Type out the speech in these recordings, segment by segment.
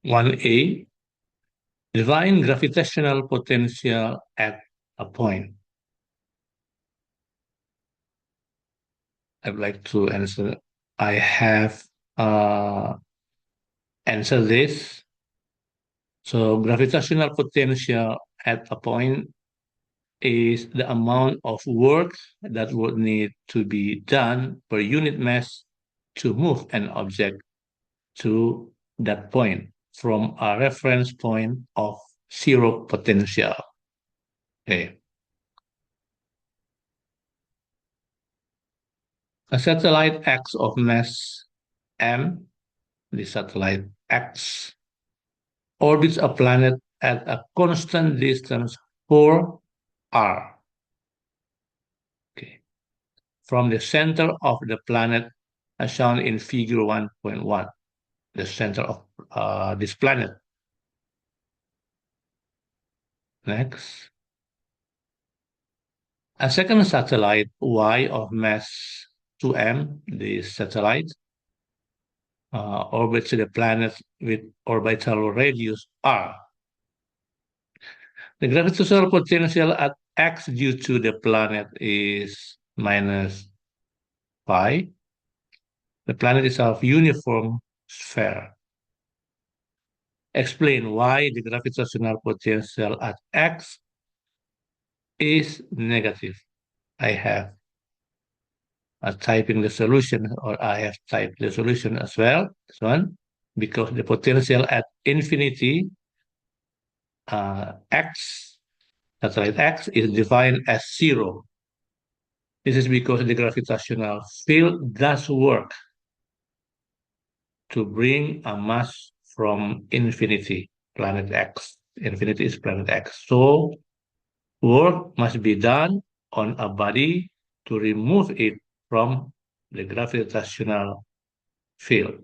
1A, define gravitational potential at a point. I'd like to answer. I have answered this. So gravitational potential at a point is the amount of work that would need to be done per unit mass to move an object to that point from a reference point of zero potential. Okay. A satellite X of mass m, the satellite X, orbits a planet at a constant distance 4r. Okay. From the center of the planet as shown in figure 1.1, the center of this planet. Next. A second satellite Y of mass 2m, the satellite, orbits the planet with orbital radius r. The gravitational potential at x due to the planet is minus pi. The planet is of uniform sphere. Explain why the gravitational potential at x is negative. I have typing the solution, or I have typed the solution as well. This one, because the potential at infinity x, satellite x, is defined as zero. This is because the gravitational field does work to bring a mass from infinity, planet X. Infinity is planet X. So work must be done on a body to remove it from the gravitational field.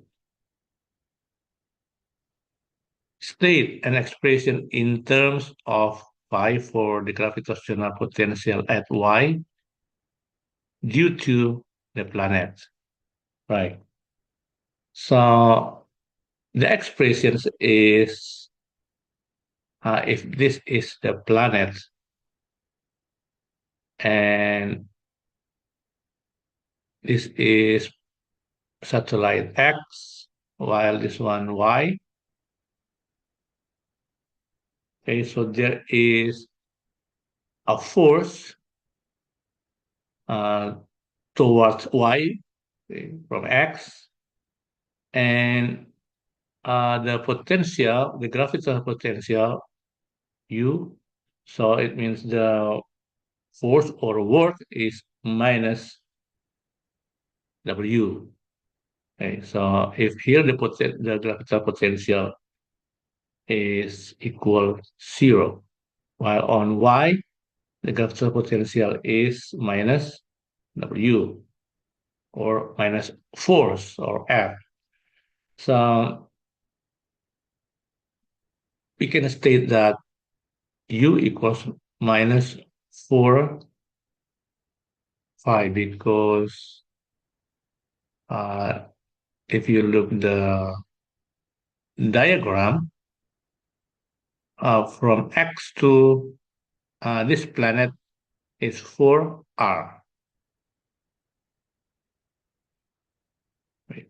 State an expression in terms of phi for the gravitational potential at y due to the planet. Right. So the expression is if this is the planet and this is satellite X, while this one Y. Okay, so there is a force towards Y, okay, from X, and the potential, the gravitational potential, U. So it means the force or work is minus W. Okay, so if here the gravitational potential is equal 0, while on Y, the gravitational potential is minus W, or minus force, or F. So we can state that U equals minus 4 phi, because if you look the diagram from X to this planet is 4r. Right.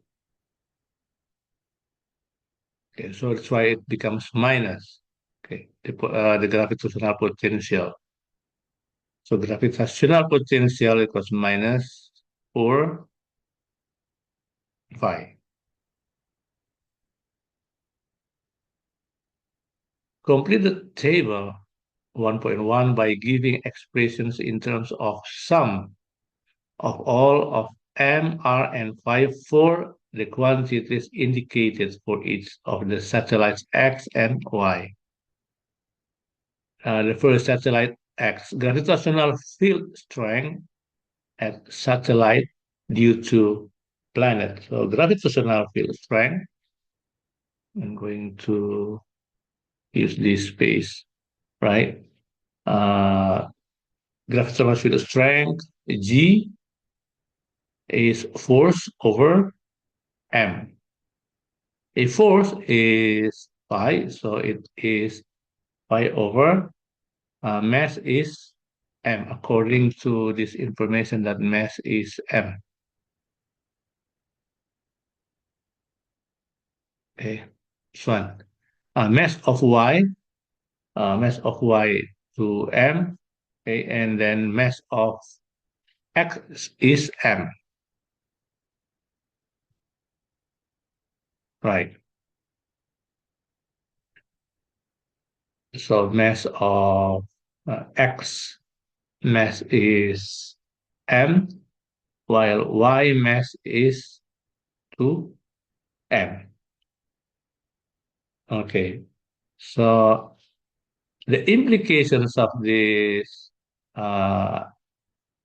Okay, so that's why it becomes minus. Okay, the gravitational potential. So gravitational potential equals minus 4 phi. Complete the table 1.1 by giving expressions in terms of sum of all of m, r, and phi for the quantities indicated for each of the satellites x and y. The first satellite X, gravitational field strength at satellite due to planet. So gravitational field strength, I'm going to use this space, right? Gravitational field strength, G, is force over M. A force is pi, so it is pi over mass is m, according to this information that mass is m. Okay, this one. Mass of y to m, okay, and then mass of x is m, right? So mass of x mass is m, while y mass is 2m. Okay, so the implications of uh,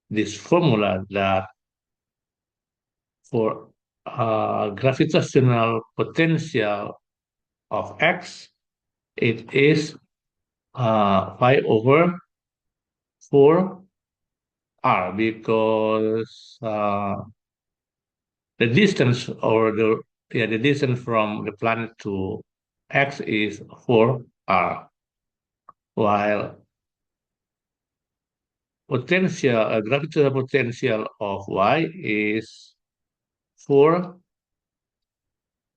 this formula that for gravitational potential of x, it is pi over 4r, because the distance or the distance from the planet to x is 4r, while gravitational potential of y is 4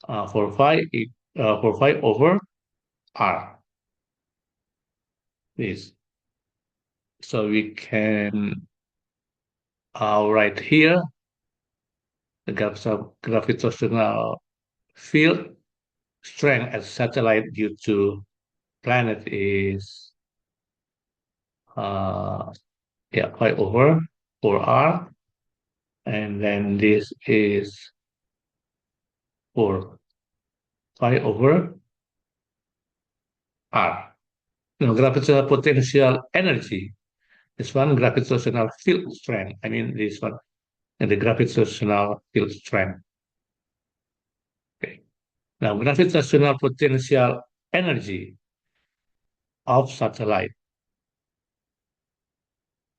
for 5 over r. This, so we can write here the gravitational field strength at satellite due to planet is uh, yeah, pi over 4r, and then this is 4 pi over r. Gravitational potential energy. This one gravitational field strength. I mean this one, and the gravitational field strength. Okay. Now gravitational potential energy of satellite.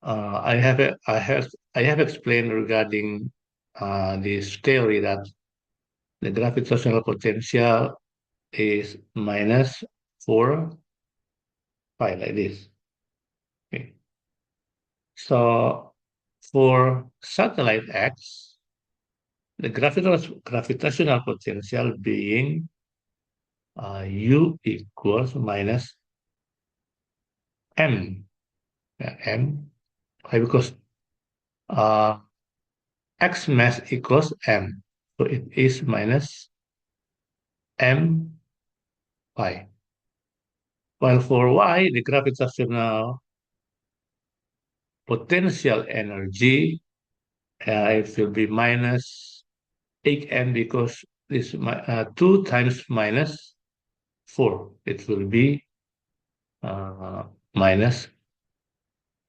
I have explained regarding this theory that the gravitational potential is minus 4 pi, like this. Okay. So for satellite X, the gravitational potential being U equals minus M. Yeah, M. Why? Because uh, X mass equals M. So it is minus M pi. While for Y, the gravitational potential energy, it will be minus 8m, because this 2 times minus 4. It will be uh, minus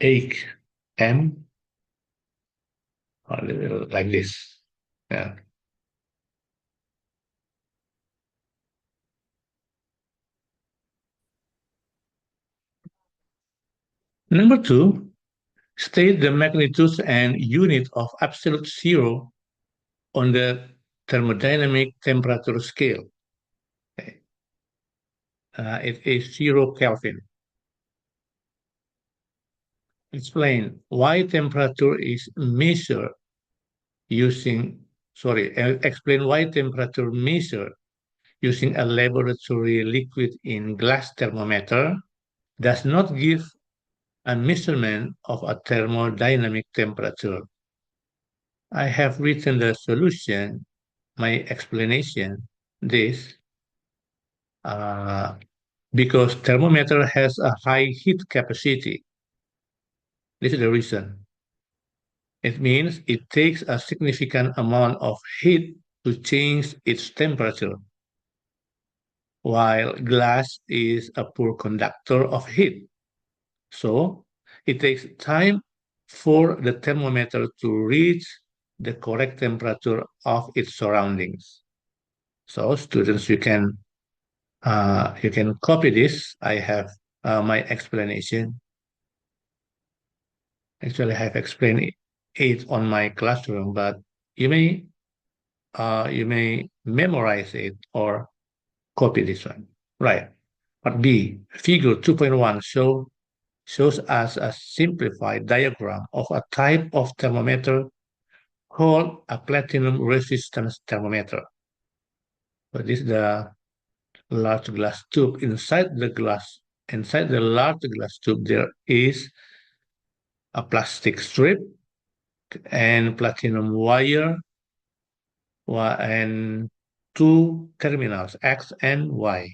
8m, like this. Yeah. Number 2, state the magnitudes and unit of absolute zero on the thermodynamic temperature scale. Okay. It is 0 Kelvin. Explain why temperature is measured using, explain why temperature measured using a laboratory liquid in glass thermometer does not give a measurement of a thermodynamic temperature. I have written the solution, my explanation, this, uh, because thermometer has a high heat capacity. This is the reason. It means it takes a significant amount of heat to change its temperature, while glass is a poor conductor of heat. So it takes time for the thermometer to reach the correct temperature of its surroundings. So students, you can copy this. I have my explanation. Actually, I have explained it on my classroom, but you may you may memorize it or copy this one. Right. But B, figure 2.1 shows us a simplified diagram of a type of thermometer called a platinum resistance thermometer. So this is the large glass tube. Inside the large glass tube, there is a plastic strip and platinum wire and two terminals, X and Y.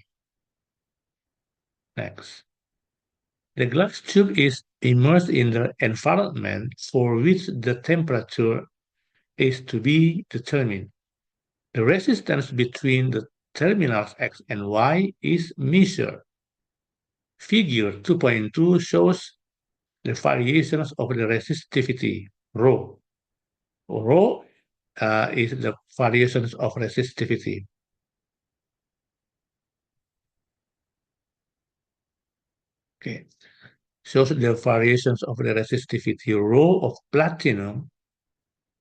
Next. The glass tube is immersed in the environment for which the temperature is to be determined. The resistance between the terminals X and Y is measured. Figure 2.2 shows the variations of the resistivity, rho. Rho is the variations of resistivity. Okay, shows the variations of the resistivity rho of platinum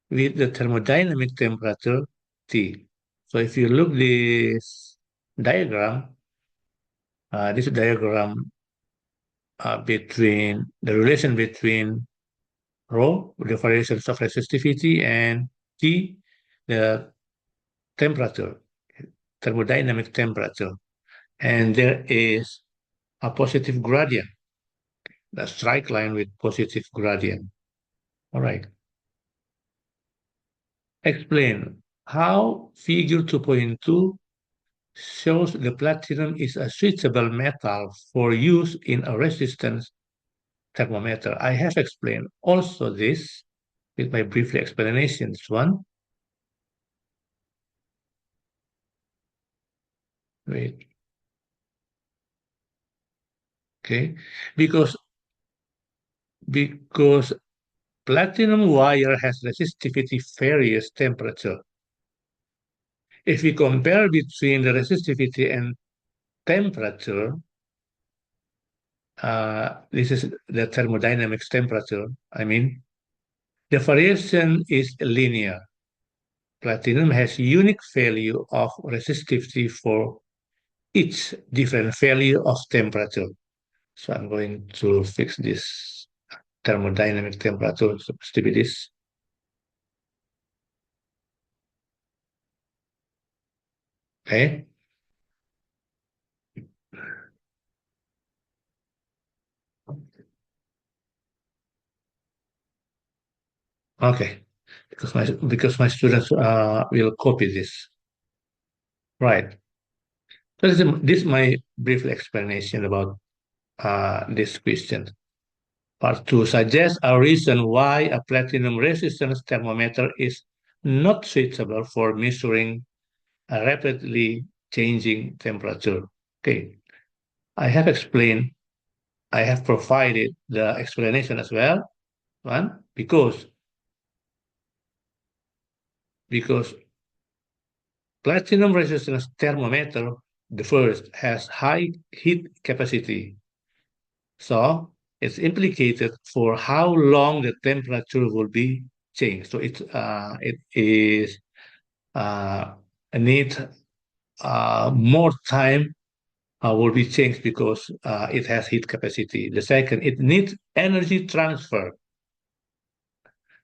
with the thermodynamic temperature T. So if you look this diagram, this diagram between the relation between rho, the variations of resistivity, and T, the temperature, thermodynamic temperature. And there is a positive gradient, the strike line with positive gradient. All right. Explain how figure 2.2 shows the platinum is a switchable metal for use in a resistance thermometer. I have explained also this with my brief explanation. This one. Wait. Okay. Because because platinum wire has resistivity varies temperature. If we compare between the resistivity and temperature, this is the thermodynamics temperature, I mean, the variation is linear. Platinum has unique value of resistivity for each different value of temperature. So I'm going to fix this thermodynamic temperature, supposed to be this. Okay. Okay. Because my students will copy this. Right. So this is my brief explanation about this question. Part two suggests a reason why a platinum resistance thermometer is not suitable for measuring a rapidly changing temperature. Okay, I have explained, I have provided the explanation as well. One, because platinum resistance thermometer, the first, has high heat capacity. So it's implicated for how long the temperature will be changed. So it is need more time will be changed because it has heat capacity. The second, it needs energy transfer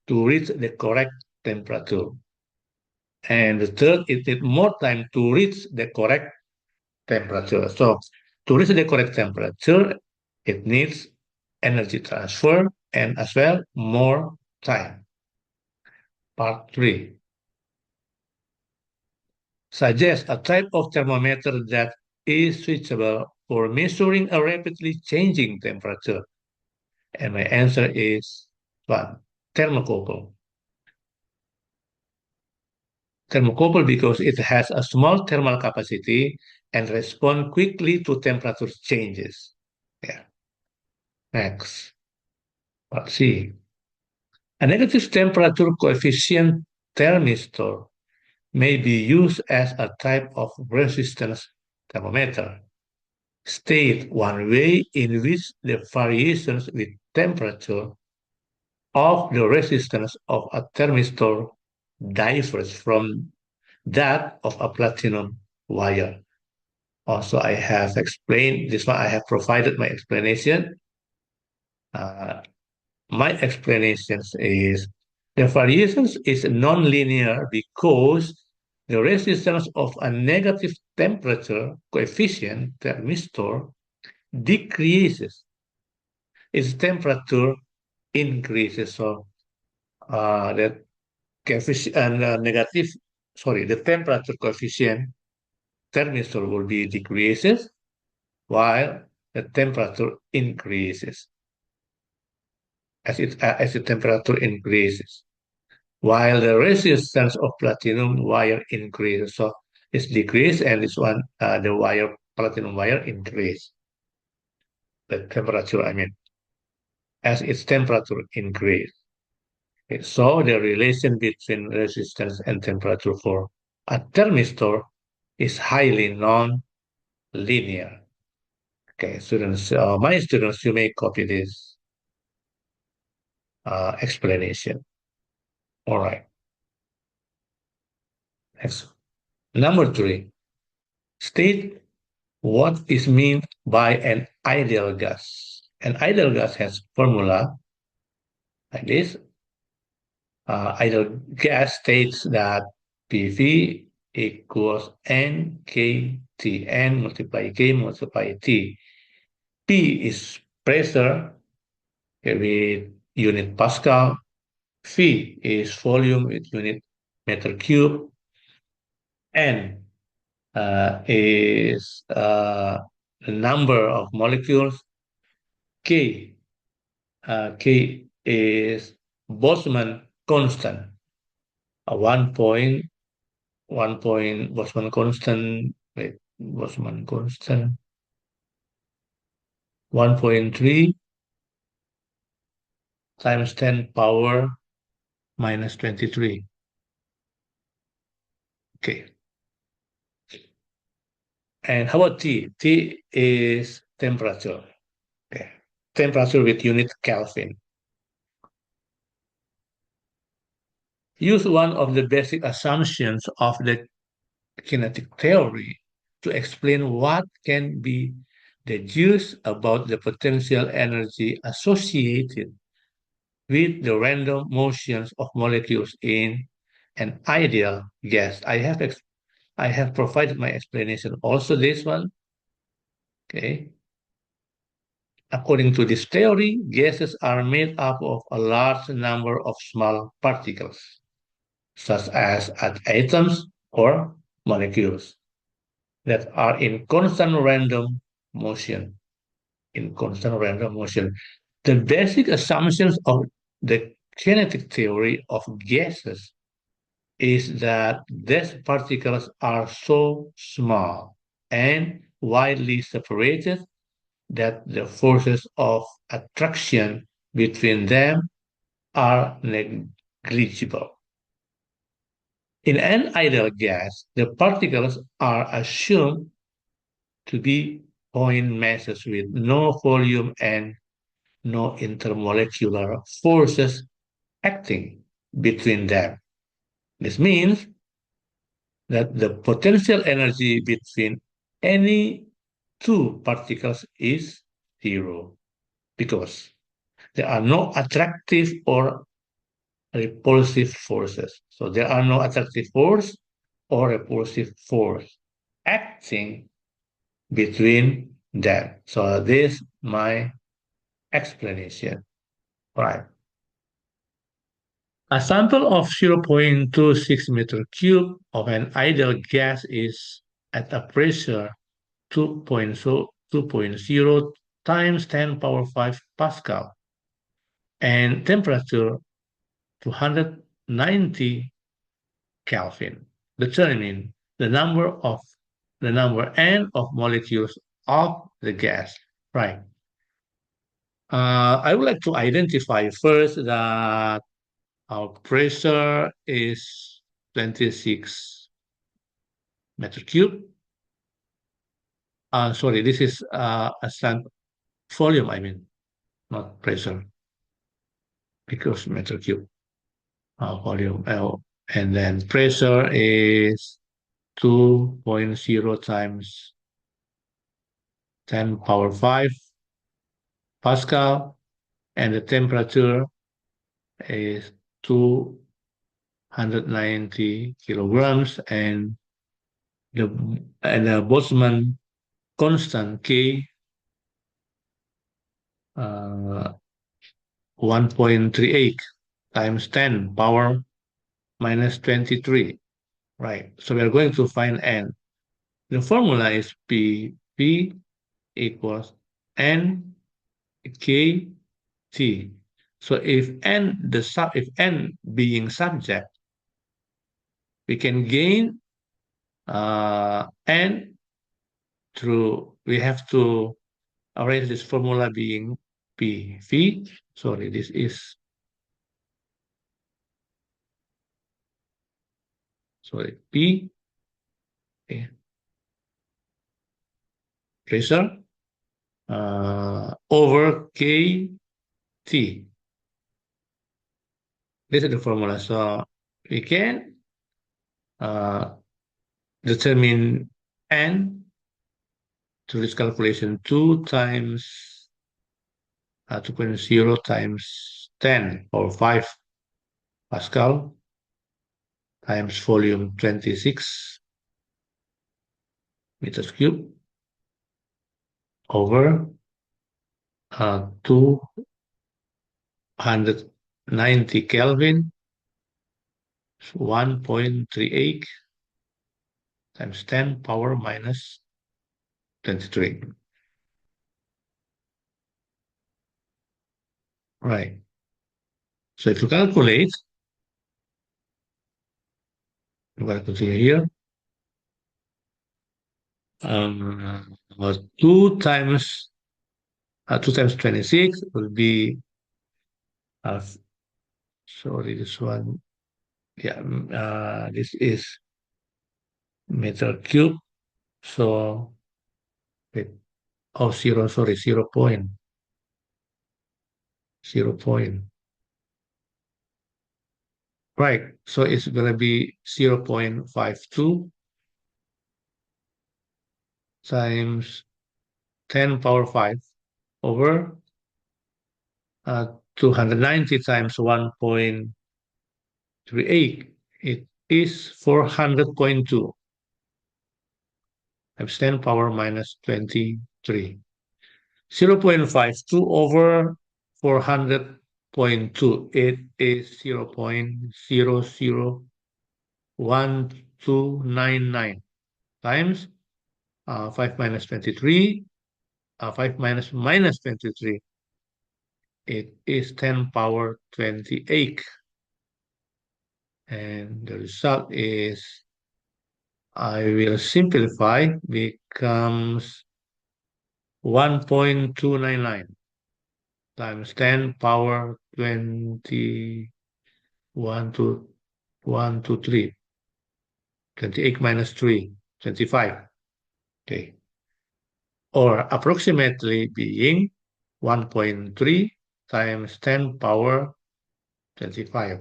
to reach the correct temperature. And the third, it needs more time to reach the correct temperature. So to reach the correct temperature, it needs energy transfer and as well more time. Part 3 suggests a type of thermometer that is suitable for measuring a rapidly changing temperature. And my answer is one, thermocouple. Thermocouple because it has a small thermal capacity and respond quickly to temperature changes. Yeah. Next. Part C. A negative temperature coefficient thermistor may be used as a type of resistance thermometer. State one way in which the variations with temperature of the resistance of a thermistor differs from that of a platinum wire. Also, I have explained this one. I have provided my explanation. Uh, my explanations is the variations is non-linear because the resistance of a negative temperature coefficient thermistor decreases its temperature increases. So that coefficient negative, sorry, the temperature coefficient thermistor will be decreases while the temperature increases as the temperature increases, while the resistance of platinum wire increases. So it's decreased, and this one, the wire platinum wire increase the temperature. I mean, as its temperature increase. Okay, so the relation between resistance and temperature for a thermistor is highly non-linear. Okay, students, my students, you may copy this explanation. All right. Next. Number three, state what is meant by an ideal gas. An ideal gas has formula like this. Ideal gas states that PV equals NKT, N multiply K multiply T. P is pressure with unit Pascal. V is volume with unit meter cube. N is the number of molecules. K K is Boltzmann constant. 1 point Boltzmann constant. Wait, Boltzmann constant. 1.3 times 10 power minus 23. Okay. And how about T? T is temperature. Okay. Temperature with unit Kelvin. Use one of the basic assumptions of the kinetic theory to explain what can be deduced about the potential energy associated with the random motions of molecules in an ideal gas. I have provided my explanation. Also, this one, okay. According to this theory, gases are made up of a large number of small particles, such as atoms or molecules, that are in constant random motion. In constant random motion. The basic assumptions of the kinetic theory of gases is that these particles are so small and widely separated that the forces of attraction between them are negligible. In an ideal gas, the particles are assumed to be point masses with no volume and no intermolecular forces acting between them. This means that the potential energy between any two particles is zero because there are no attractive or repulsive forces. So there are no attractive force or repulsive force acting between them. So this is my explanation. Right. A sample of 0.26 meter cube of an ideal gas is at a pressure 2.0 times 10 power 5 Pascal and temperature 290 Kelvin. Determine the number n of molecules of the gas. Right. I would like to identify first that our pressure is 26 meter cube. Sorry, this is a volume, I mean, not pressure, because meter cube, volume L. And then pressure is 2.0 times 10 power 5 Pascal, and the temperature is 290 kilograms, and the Boltzmann constant K, 1.38 times 10 power minus 23. Right. So we are going to find N. The formula is P equals N K T. So if N being subject, we can gain N through, we have to arrange this formula being P. V, sorry, this is, sorry, P, okay, pressure, over K T. This is the formula. So we can uh, determine N through this calculation. 2.0 times 10 or 5 Pascal times volume 26 meters cubed over 290 Kelvin, 1.38 times 10 power minus 23. Right. So if you calculate, I'm going to continue here. 2 times 26 will be, uh, sorry, this one, yeah, this is meter cube. So, wait, oh, zero, sorry, 0.0. Right. So it's going to be 0.52 times 10 power 5 over 290 times 1.38. It is 400.2 times 10 power minus 23. 0.52 over 400.2. It is 0.001299 times 5 minus 23, 5 minus 23. It is 10 power 28. And the result is, I will simplify, becomes 1.299 times 10 power 21 to 1 to 3. 28 minus 3, 25. Okay. Or approximately being 1.3 times 10 power 25.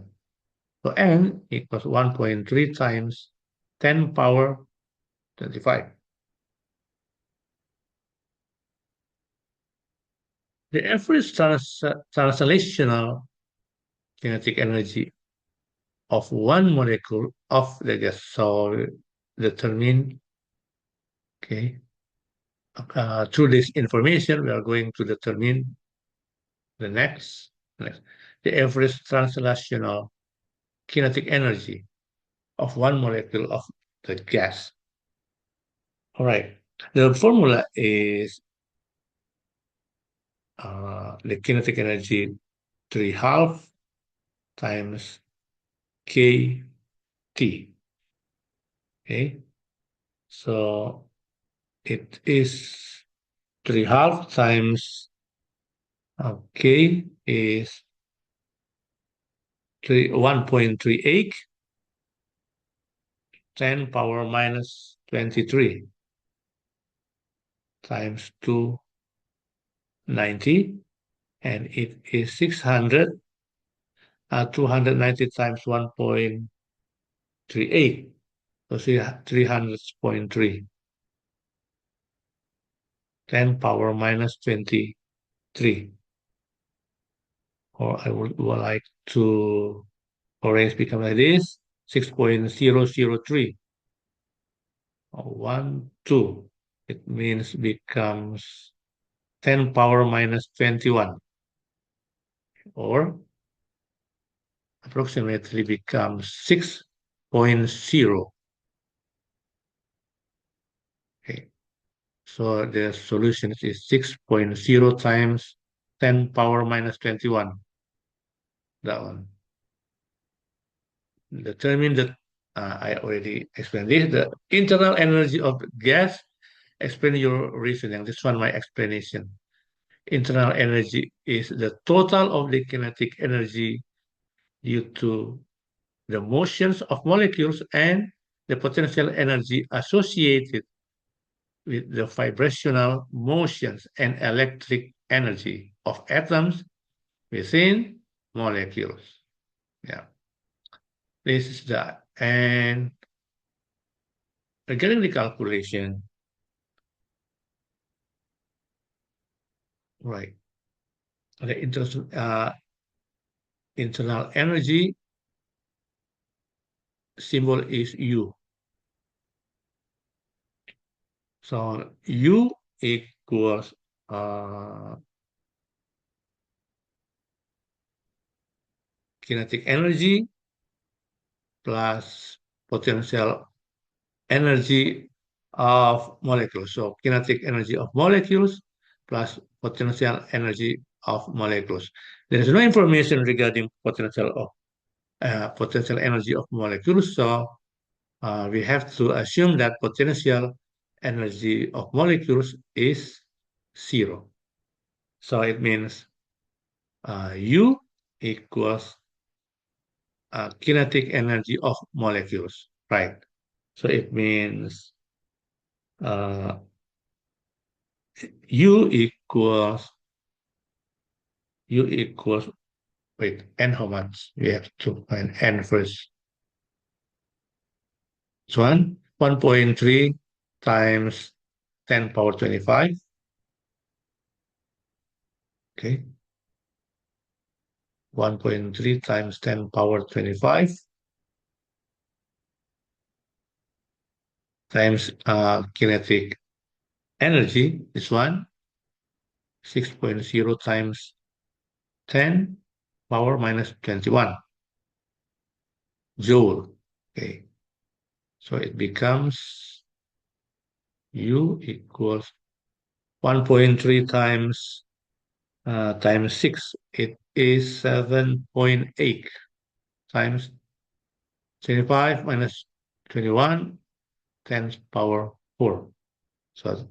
So N equals 1.3 times 10 power 25. The average translational kinetic energy of one molecule of the gas. So determine, okay, through this information, we are going to determine the next, the average translational kinetic energy of one molecule of the gas. All right. The formula is the kinetic energy 3/2 times kT. Okay. So it is 3/2 times K is 1.38, 10 power minus 23 times 290, and it is 600, 290 times 1.38, so 300.3. 10 power minus 23. Or I would like to arrange become like this, 6.003. Or 1, 2. It means becomes 10 power minus 21. Or approximately becomes 6.0. Okay. So the solution is 6.0 times 10 power minus 21. That one. Determine that I already explained this. The internal energy of the gas. Explain your reasoning. This one, my explanation. Internal energy is the total of the kinetic energy due to the motions of molecules and the potential energy associated with the vibrational motions and electric energy of atoms within molecules. Yeah, this is that. And regarding the calculation, right, the internal energy symbol is U. So U equals kinetic energy plus potential energy of molecules. So kinetic energy of molecules plus potential energy of molecules. There is no information regarding potential energy of molecules. So we have to assume that potential energy of molecules is zero. So it means U equals kinetic energy of molecules, right? So it means uh, U equals U equals wait, n how much? We have to find n first. So 1.3 times 10 power 25. Okay. 1.3 times 10 power 25 times kinetic energy, this one, 6.0 times 10 power minus 21 joule. Okay. So it becomes U equals 1.3 times 6. It is 7.8 times 25 minus 21 10 power 4. So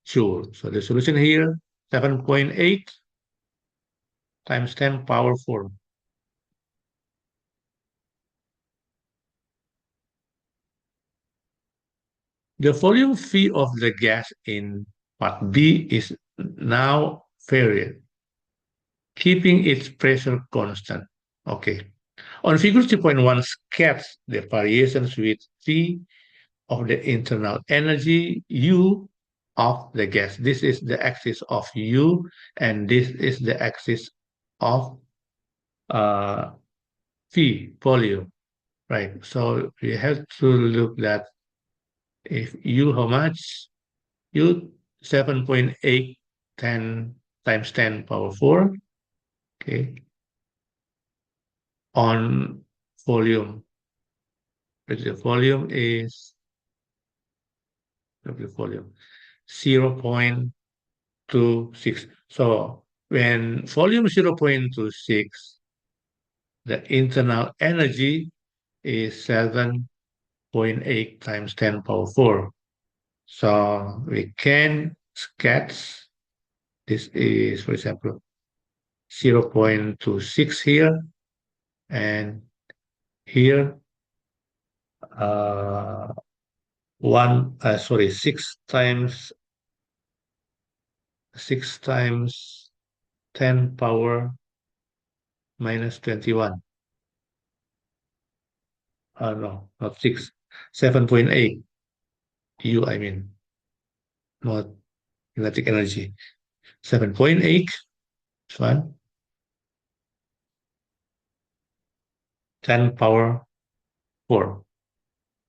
joule. So the solution here, 7.8 times 10 power 4. The volume phi of the gas in part B is now varied, keeping its pressure constant. Okay. On figure 2.1, sketch the variations with phi of the internal energy U of the gas. This is the axis of U, and this is the axis of uh, phi, volume, right? So we have to look at if U how much? U 7.8 10 times 10 power 4, okay, on volume. But the volume is the volume 0.26. So when volume 0.26, the internal energy is 7.8 times 10 power 4. So we can sketch, this is, for example, 0.26 here, and here, uh, sorry, 6 times 10 power minus 21. No, not 6, 7.8 U, I mean, not kinetic energy. 7.8, this one, 10 power 4.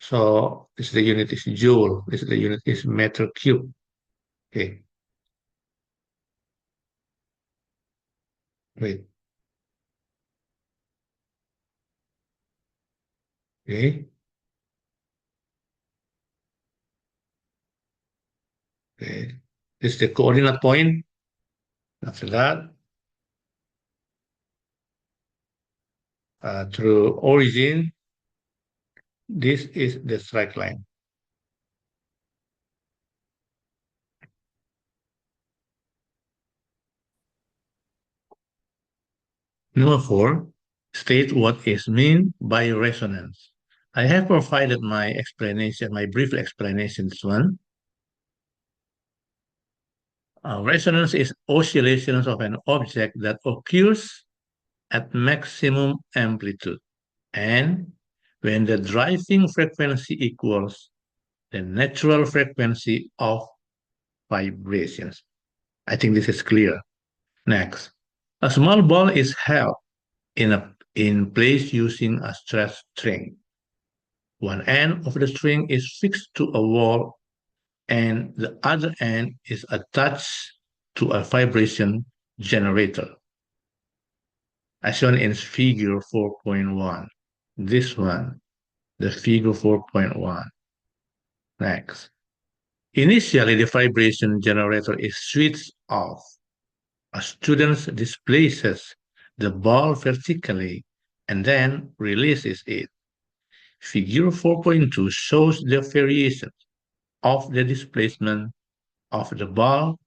So this the unit is joule. This the unit is meter cube. Okay, wait. Okay, okay. This is the coordinate point. After that, through origin, this is the strike line. Number 4, state what is meant by resonance. I have provided my explanation, my brief explanation. This one. Resonance is oscillations of an object that occurs at maximum amplitude. And when the driving frequency equals the natural frequency of vibrations. I think this is clear. Next, a small ball is held in place using a stretch string. One end of the string is fixed to a wall and the other end is attached to a vibration generator, as shown in figure 4.1. This one, the figure 4.1. Next. Initially, the vibration generator is switched off. A student displaces the ball vertically and then releases it. Figure 4.2 shows the variation of the displacement of the ball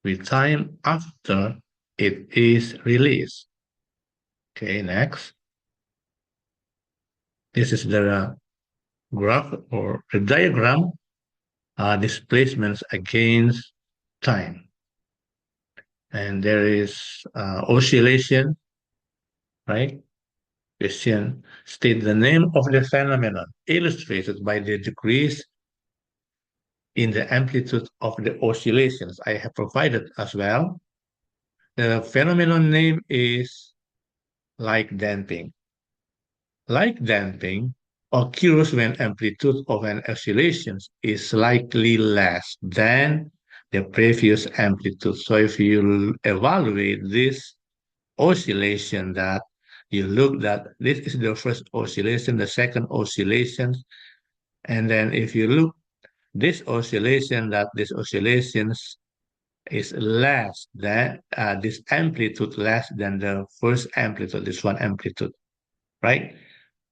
with time after it is released. Okay, next. This is the graph or the diagram, displacements against time. And there is oscillation, right? Question, state the name of the phenomenon illustrated by the decrease in the amplitude of the oscillations. I have provided as well. The phenomenon name is like damping. Like damping occurs when amplitude of an oscillation is slightly less than the previous amplitude. So if you evaluate this oscillation that you look that this is the first oscillation, the second oscillation, and then if you look this oscillation that this oscillations is less than this amplitude less than the first amplitude, this one amplitude, right?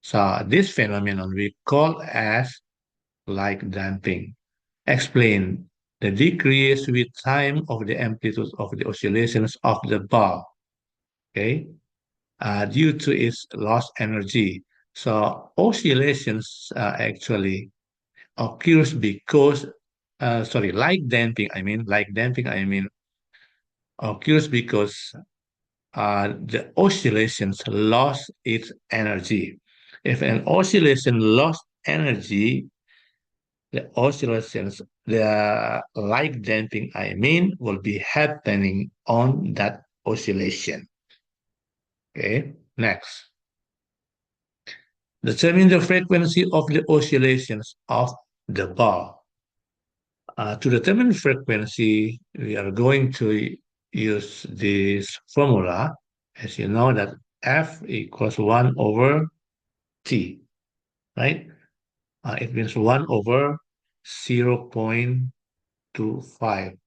So this phenomenon we call as like damping. Explain the decrease with time of the amplitude of the oscillations of the ball, okay, due to its lost energy. So oscillations actually occurs because, like damping, I mean, occurs because the oscillations lost its energy. If an oscillation lost energy, the oscillations, the like damping, I mean, will be happening on that oscillation. Okay, next. Determine the frequency of the oscillations of the ball. To determine frequency, we are going to use this formula. As you know that F equals 1 over T, right? It means 1 over 0.25,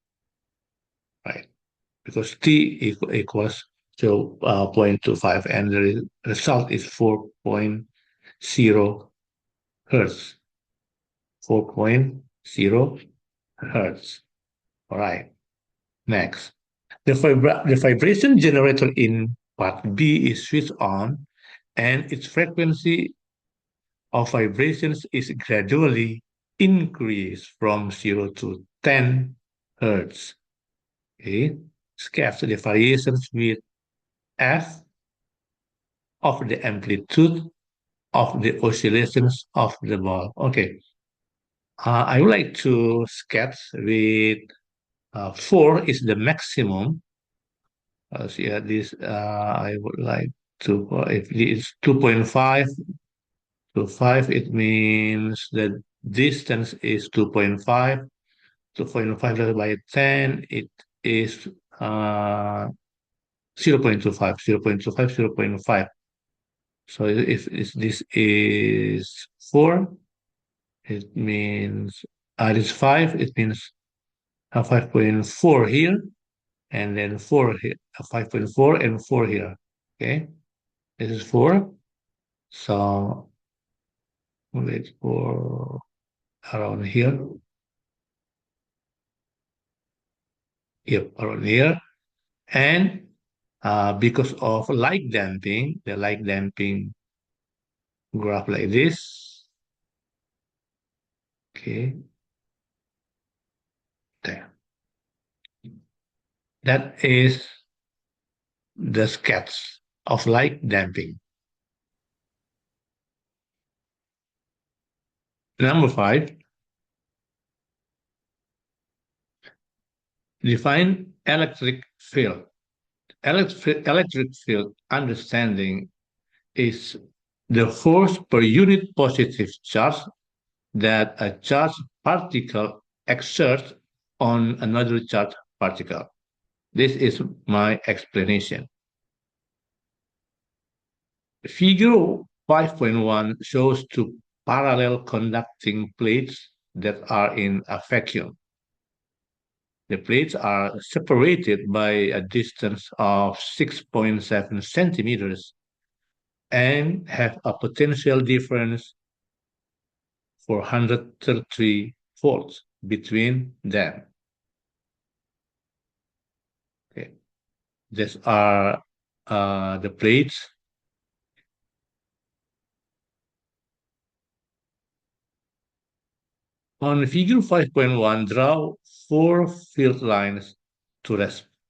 right? Because T equals 0.25 and the result is 4.0 hertz. 4.0 hertz. All right. Next. The vibration generator in part B is switched on and its frequency of vibrations is gradually increased from 0 to 10 hertz. Okay. Sketch the variations with F of the amplitude of the oscillations of the ball. Okay. I would like to sketch with 4 is the maximum. See, this I would like to, if it is 2.5 to 5, it means the distance is 2.5. 2.5 divided by 10, it is 0.25, 0.25, 0.5. So if this is 4, it means this 5, it means 5.4 here, and then 4 here, 5.4 and 4 here. Okay, this is 4. So let's go around here. Yep, around here. And because of light damping, the light damping graph like this. Okay, there. That is the sketch of light damping. Number 5, define electric field. Electric field understanding is the force per unit positive charge that a charged particle exerts on another charged particle. This is my explanation. Figure 5.1 shows two parallel conducting plates that are in a vacuum. The plates are separated by a distance of 6.7 centimeters and have a potential difference for 133 volts between them. Okay. These are the plates. On figure 5.1, draw 4 field lines to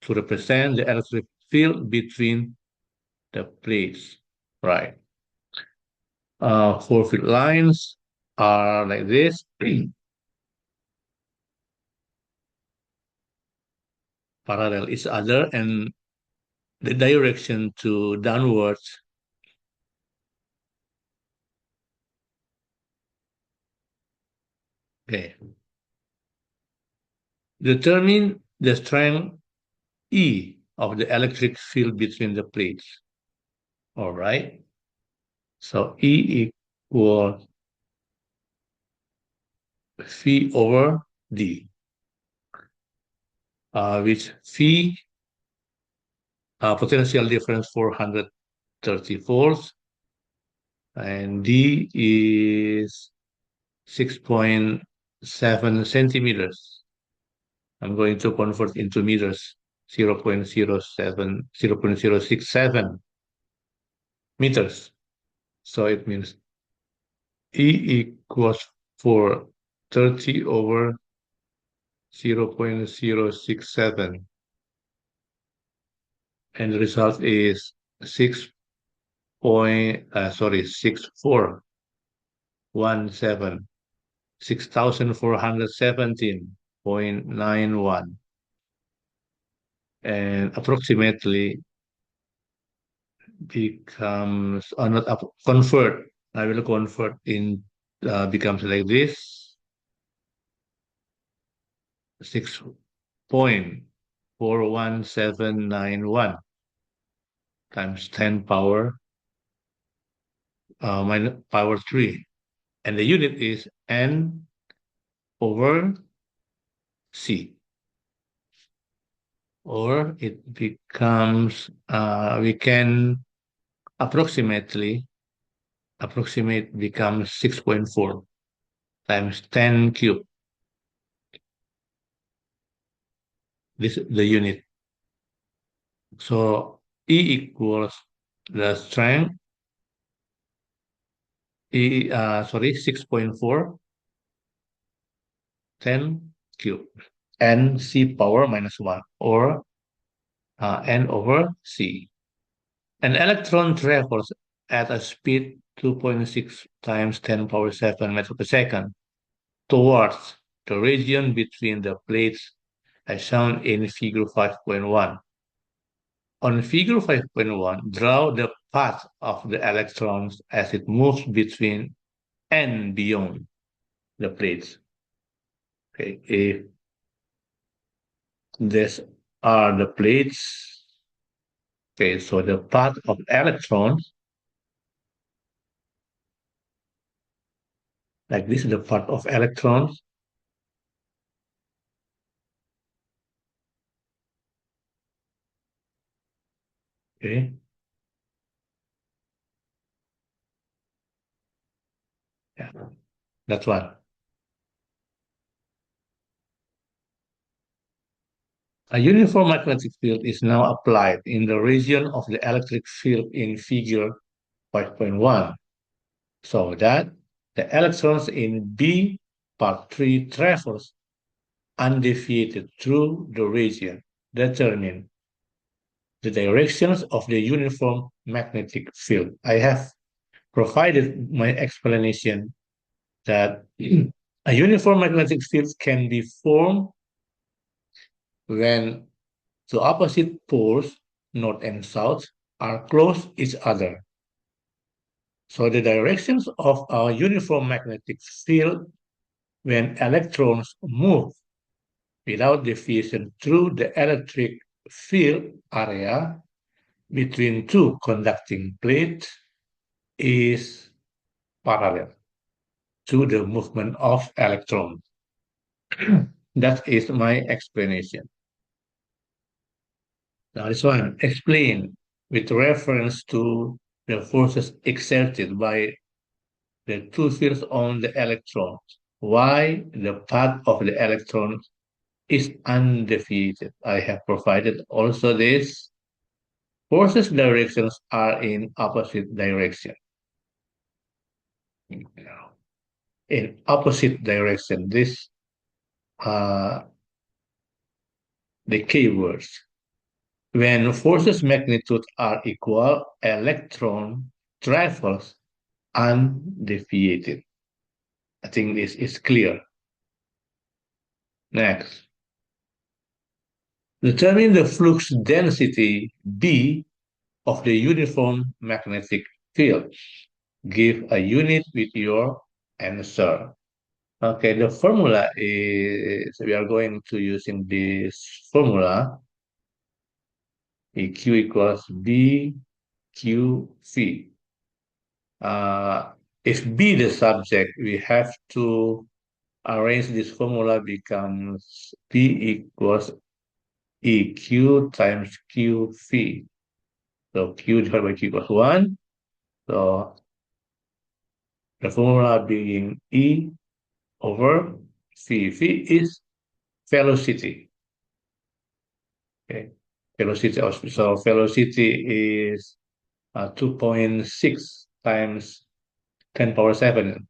represent the electric field between the plates. Right. 4 field lines are like this. Parallel each other, and the direction to downwards. Okay. Determine the strength E of the electric field between the plates. All right. So E equals phi over D, which phi potential difference 430 volts, and D is 6.7 centimeters. I'm going to convert into meters, 0.07, 0.067 meters. So it means E equals 430 over 0.067. And the result is 6417, 6,417.91, and approximately becomes, or not convert, I will convert in, becomes like this, 6.41791 times 10 power minus power 3. And the unit is N over C. Or it becomes, we can approximate becomes 6.4 times 10 cubed. This is the unit. So E equals the strength, 6.4, 10 cubed, N C power minus 1, or N over C. An electron travels at a speed 2.6 times 10 power 7 meters per second towards the region between the plates as shown in figure 5.1. On figure 5.1, draw the path of the electrons as it moves between and beyond the plates. Okay, if these are the plates, okay, so the path of electrons, like this is the path of electrons, okay, yeah, that's one. A uniform magnetic field is now applied in the region of the electric field in figure 5.1, so that the electrons in B part 3 traverse undefeated through the region. Determine the directions of the uniform magnetic field. I have provided my explanation that a uniform magnetic field can be formed when the opposite poles, north and south, are close to each other. So the directions of a uniform magnetic field when electrons move without deviation through the electric field area between two conducting plates is parallel to the movement of electrons. That is my explanation. Now this one, explain with reference to the forces exerted by the two fields on the electrons, why the path of the electrons is undefeated. I have provided also this. Forces directions are in opposite direction. In opposite direction, this the keywords. When forces magnitude are equal, electron travels undefeated. I think this is clear. Next, determine the flux density B of the uniform magnetic field. Give a unit with your answer. Okay, the formula is, we are going to using this formula, EQ equals BQV. If B the subject, we have to arrange this formula becomes P equals EQ times QV. So Q divided by Q equals 1. So the formula being E over V. V is velocity. Okay. Velocity also. So velocity is 2.6 times 10 power 7.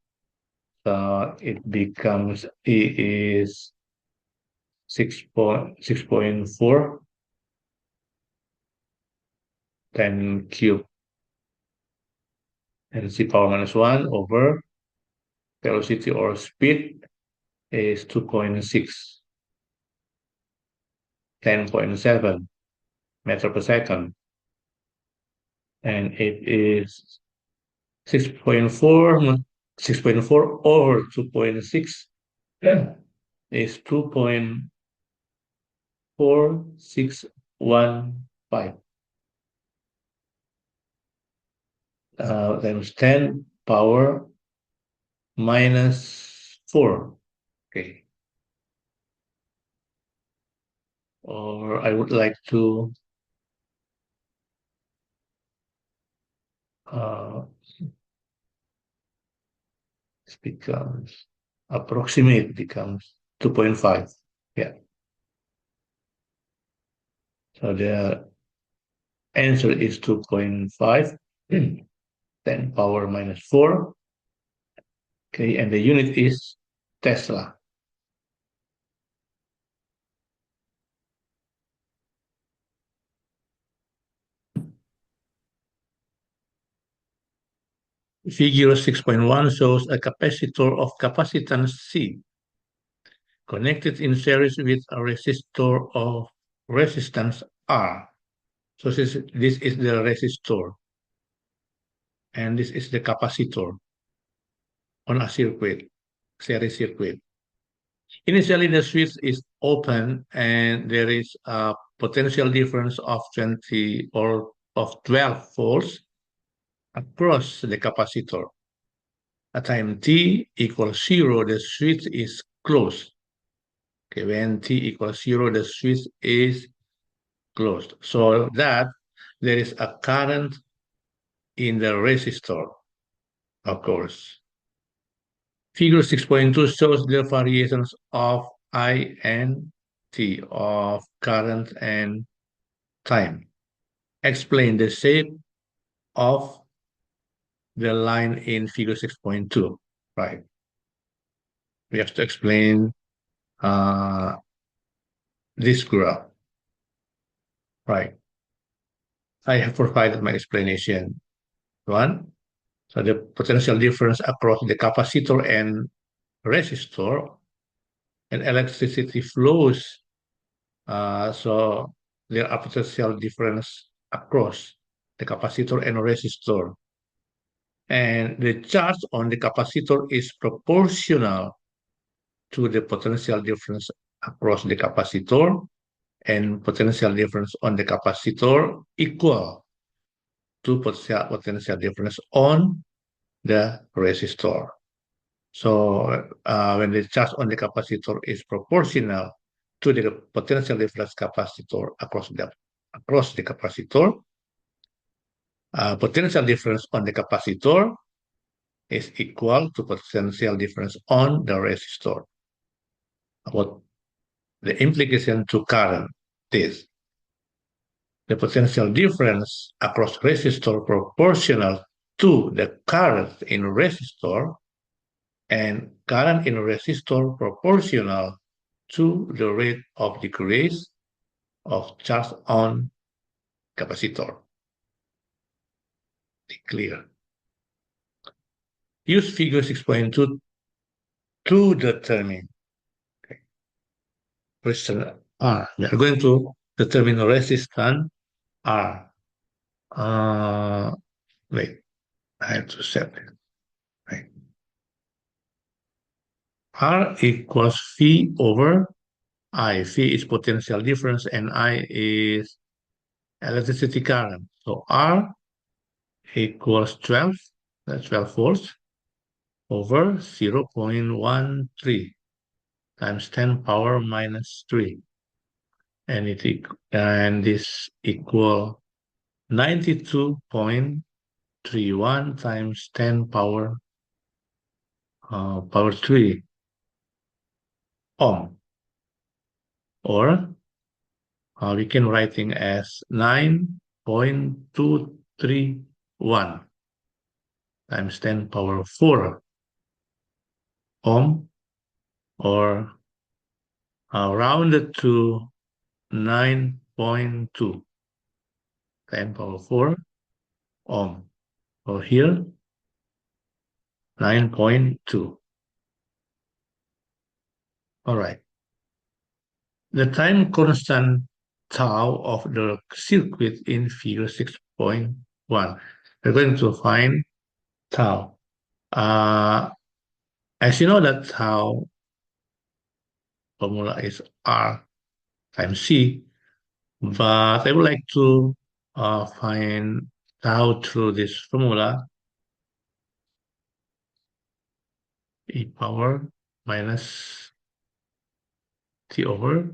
So it becomes E is 6.4 10 cube and c power minus 1 over velocity or speed is 2.6 10.7 meter per second, and it is 6.4 6.4 over 2.6 is 2.4615 times 10 power minus 4. Okay. Or I would like to it becomes approximate becomes 2.5. Yeah. So the answer is 2.5, 10 power minus 4. Okay, and the unit is Tesla. Figure 6.1 shows a capacitor of capacitance C connected in series with a resistor of resistance R. So this is the resistor, and this is the capacitor on a circuit, series circuit. Initially, the switch is open and there is a potential difference of 20 or of 12 volts across the capacitor. At time t equals 0, the switch is closed. Okay, when t equals 0, the switch is closed. So that there is a current in the resistor, of course. Figure 6.2 shows the variations of I and T, of current and time. Explain the shape of the line in figure 6.2, right? We have to explain this graph, right? I have provided my explanation. One, so the potential difference across the capacitor and resistor and electricity flows. So there are potential difference across the capacitor and resistor. And the charge on the capacitor is proportional to the potential difference across the capacitor, and potential difference on the capacitor equal to potential difference on the resistor. So when the charge on the capacitor is proportional to the potential difference capacitor across the capacitor, potential difference on the capacitor is equal to potential difference on the resistor. What the implication to current is the potential difference across resistor proportional to the current in resistor, and current in resistor proportional to the rate of decrease of charge on capacitor. Clear. Use figure 6.2 to determine resistance R. We are going to determine resistance R. Wait, I have to set it. Right. R equals V over I. V is potential difference and I is electricity current. So R equals 12, that's 12 volts, over 0.13 times 10 power minus 3. And this equal 92.31 times 10 power 3 ohm, or we can writing as 9.231 times 10 power 4 ohm, or rounded to 9.2 10 power 4 ohm. So here 9.2. All right. The time constant tau of the circuit in figure 6.1. We're going to find tau. As you know that tau formula is R times C, but I would like to find tau through this formula, e power minus t over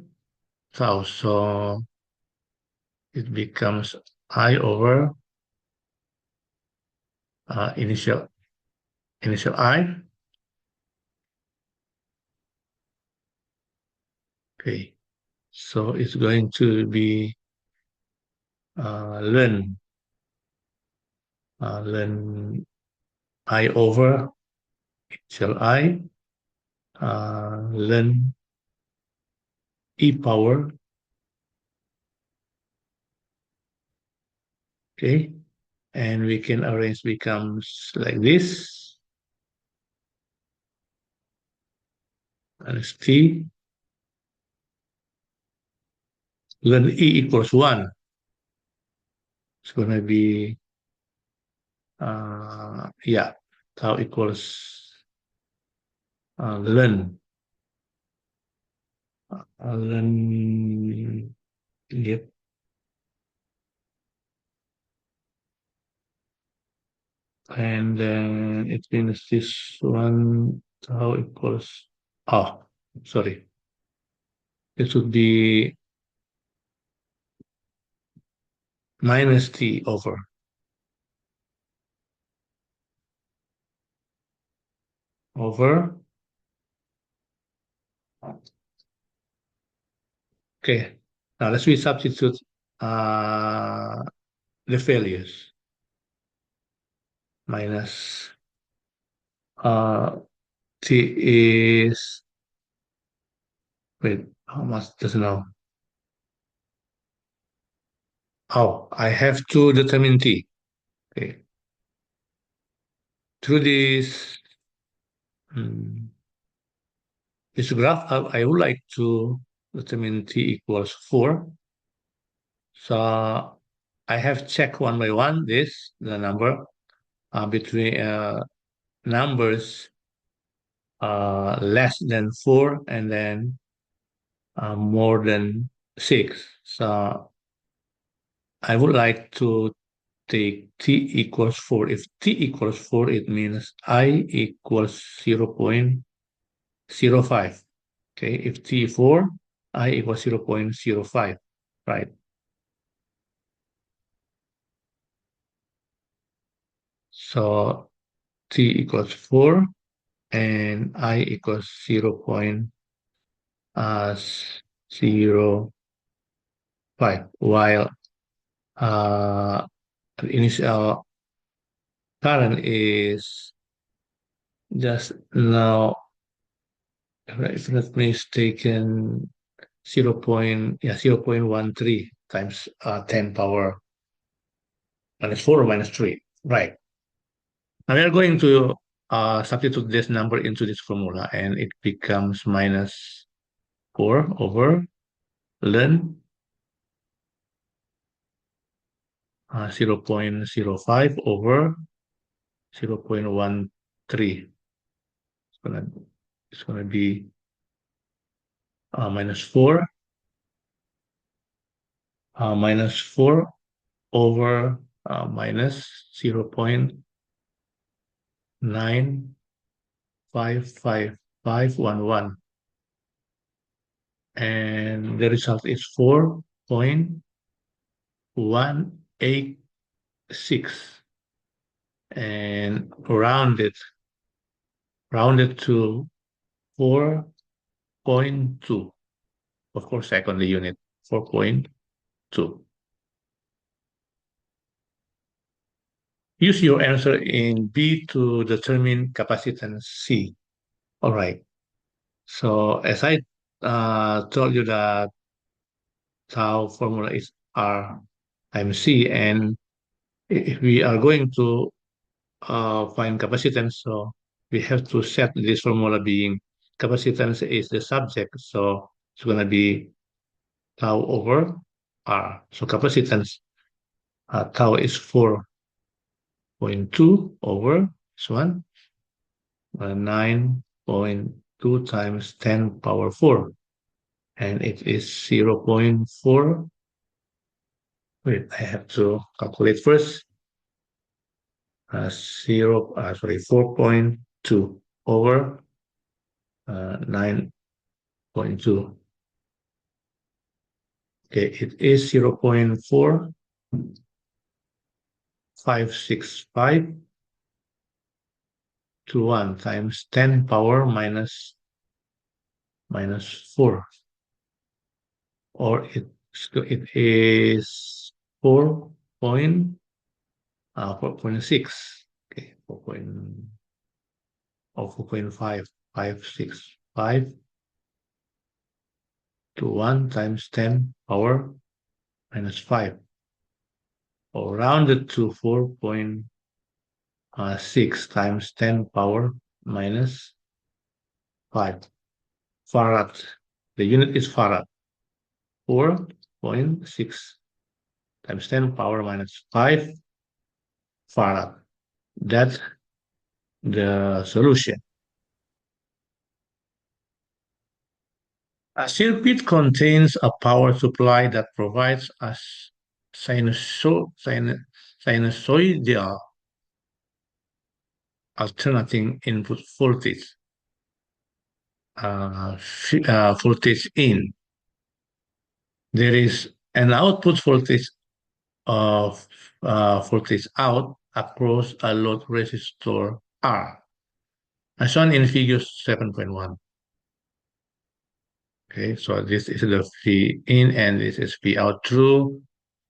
tau. So it becomes I over initial I. Okay, so it's going to be ln I over initial I, ln e power. Okay, and we can arrange becomes like this, minus t Then E equals 1. It's going to be, yeah, tau equals ln. Ln, yep. And then it means this one, tau equals, oh, sorry. It should be minus T over, okay. Now let's substitute uh, the values. Minus T is, wait, how much does it now? Oh, I have to determine T. Okay. Through hmm, this graph, I would like to determine T equals 4. So I have checked one by one the number between numbers less than 4 and then more than 6. So I would like to take T equals 4. If T equals 4, it means I equals 0.05. Okay, if T 4, I equals 0.05, right? So T equals 4 and I equals 0.05, while uh, the initial current is just now, if I'm not mistaken, 0.13 times 10 power minus 4 or minus 3. Right. Now we are going to substitute this number into this formula, and it becomes minus 4 over ln 0.05 over 0.13. Gonna, it's gonna be minus 4 minus 4 over minus 0.955511, and the result is 4.186, and rounded to 4.2. Of course, secondly unit 4.2. Use your answer in B to determine capacitance C. All right. So as I told you that tau formula is R times C, and if we are going to find capacitance, so we have to set this formula being capacitance is the subject, so it's going to be tau over R. So capacitance tau is 4.2 over this one, 9.2 times 10 power 4, and it is 0.4. Wait, I have to calculate first. 4.2 over 9.2. Okay, it is 0.4565 to 1 times 10 power minus 4, or it is 4.6. Okay, 4.5565 to 1 times 10 power minus 5, or rounded to 4.6 times 10 power minus 5 farad. The unit is farad, or 0.6 times 10 power minus 5 farad. That's the solution. A circuit contains a power supply that provides a sinusoidal alternating input voltage, voltage in. There is an output voltage of voltage out across a load resistor R, as shown in figure 7.1. Okay, so this is the V in and this is V out through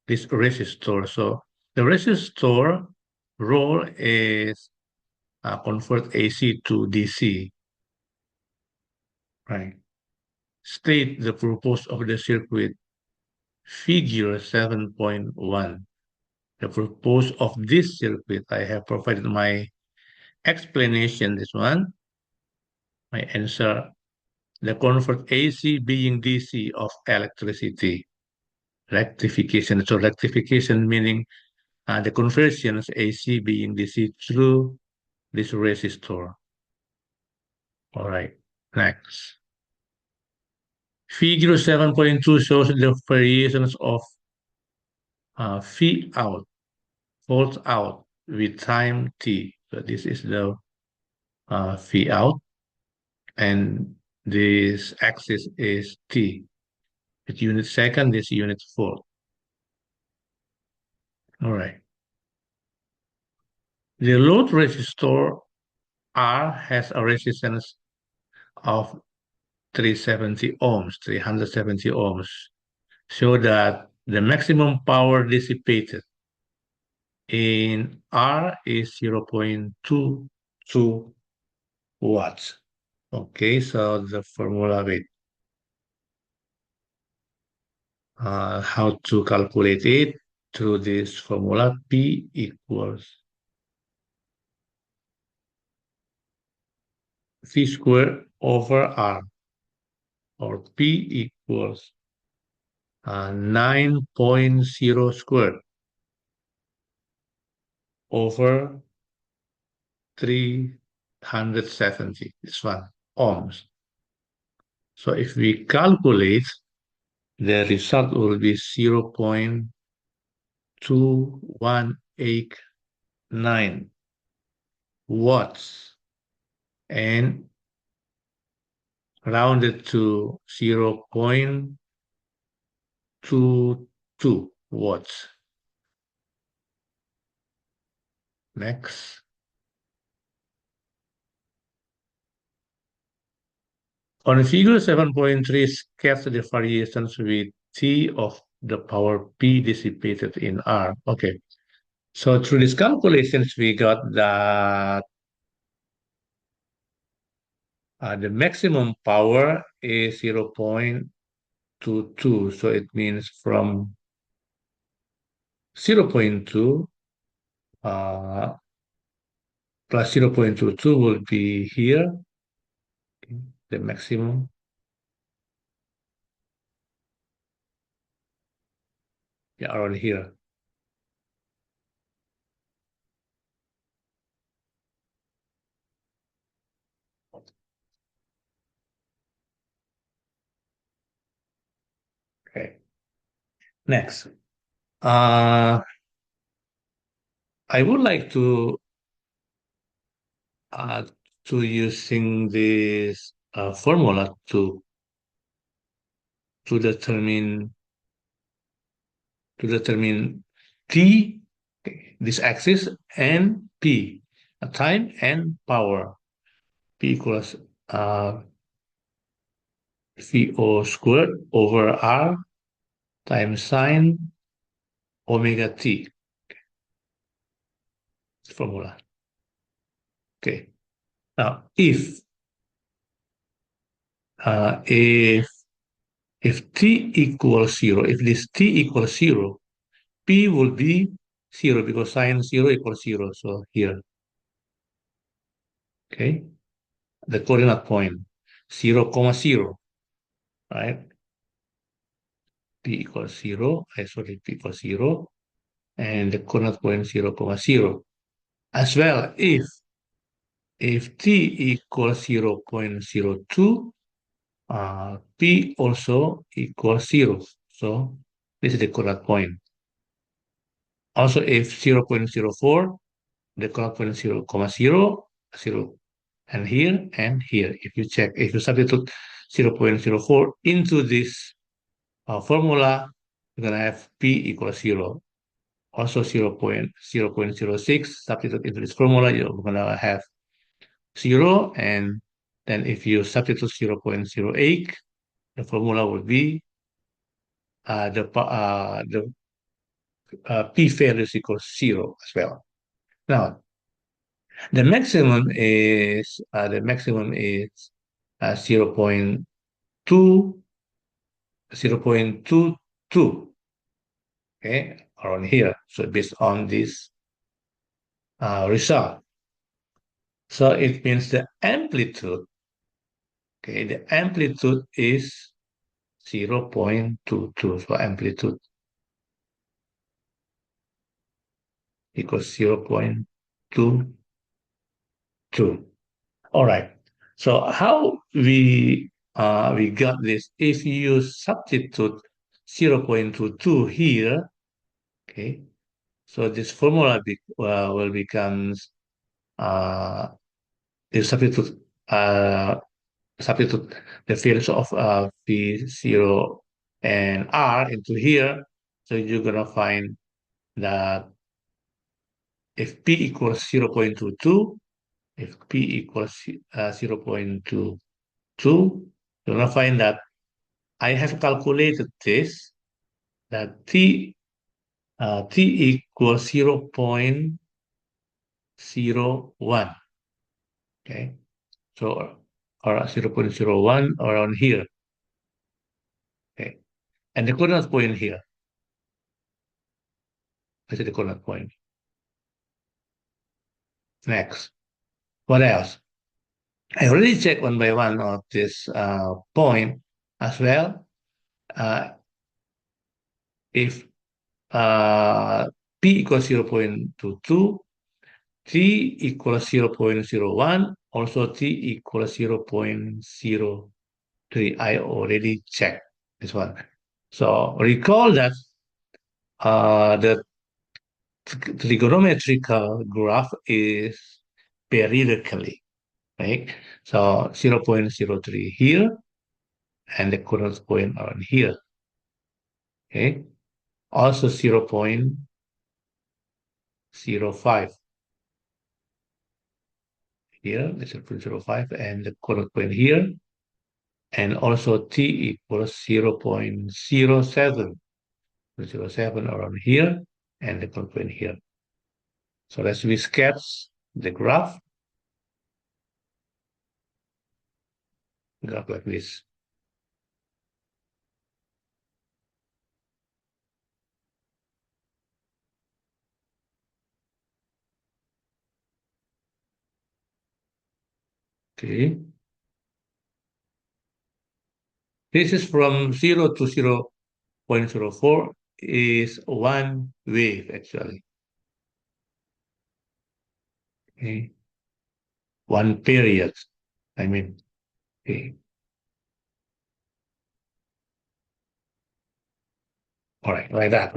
this resistor. So the resistor role is convert AC to DC, right? State the purpose of the circuit, figure 7.1. The purpose of this circuit, I have provided my explanation, this one, my answer, the convert AC being DC of electricity. Rectification, so rectification meaning the conversions AC being DC through this resistor. All right, next. Figure 7.2 shows the variations of V out, volt out with time t. So this is the V out, and this axis is t. With unit second, this unit volt. All right. The load resistor R has a resistance of 370 ohms, so that the maximum power dissipated in R is 0.22 watts. Okay, so the formula with how to calculate it through this formula, P equals V squared over R, or P equals 9.0 squared over 370, this one, ohms. So if we calculate, the result will be 0.2189 watts, and rounded to 0.22 watts. Next. On figure 7.3, sketch the variations with T of the power P dissipated in R. Okay, so through these calculations, we got that the maximum power is 0.22. So it means from 0.2 plus 0.22 will be here, the maximum. Yeah, around here. Okay. Next. I would like uh, to using this formula to determine t, this axis, and p, time and power. P equals VO squared over R times sine omega t formula. Okay. Now, if t equals 0, if this t equals 0, p will be 0 because sine 0 equals 0. So here, okay, the coordinate point 0, 0, right? P equals 0, sorry, P equals 0, and the corner point 0, comma 0. As well, if T equals 0.02, P also equals 0. So this is the correct point. Also, if 0.04, the correct point is 0, comma 0, 0, and here. If you check, if you substitute 0.04 into this formula, you're going to have P equals 0. Also 0.06, substitute into this formula, you're going to have 0. And then if you substitute 0.08, the formula would be the P value is equals 0 as well. Now, the maximum is 0.2, 0.22, okay, around here. So based on this result. So it means the amplitude, okay, the amplitude is 0.22. So amplitude equals 0.22. All right. So how we got this? If you substitute 0.22 here, okay, so this formula will becomes you uh, substitute the fields of V0 and R into here. So you're gonna find that if P equals 0.22, if P equals 0.22, you're gonna find that I have calculated this, that T equals 0.01. Okay, so or 0.01 around here. Okay, and the coordinate point here. This is the coordinate point. Next, what else? I already checked one by one of this point as well. Uh, if P equals 0.22, T equals 0.01, also T equals 0.03. I already checked this one. So recall that the trigonometrical graph is periodically, right? So 0.03 here, and the coordinate point around here, okay? Also 0.05 here, the 0.05, and the coordinate point here, and also T equals 0.07, 0.07 around here, and the coordinate point here. So let's we sketch the graph like this. Okay. This is from 0 to 0.04 is one wave actually. Okay. One period. I mean, okay. All right, like that.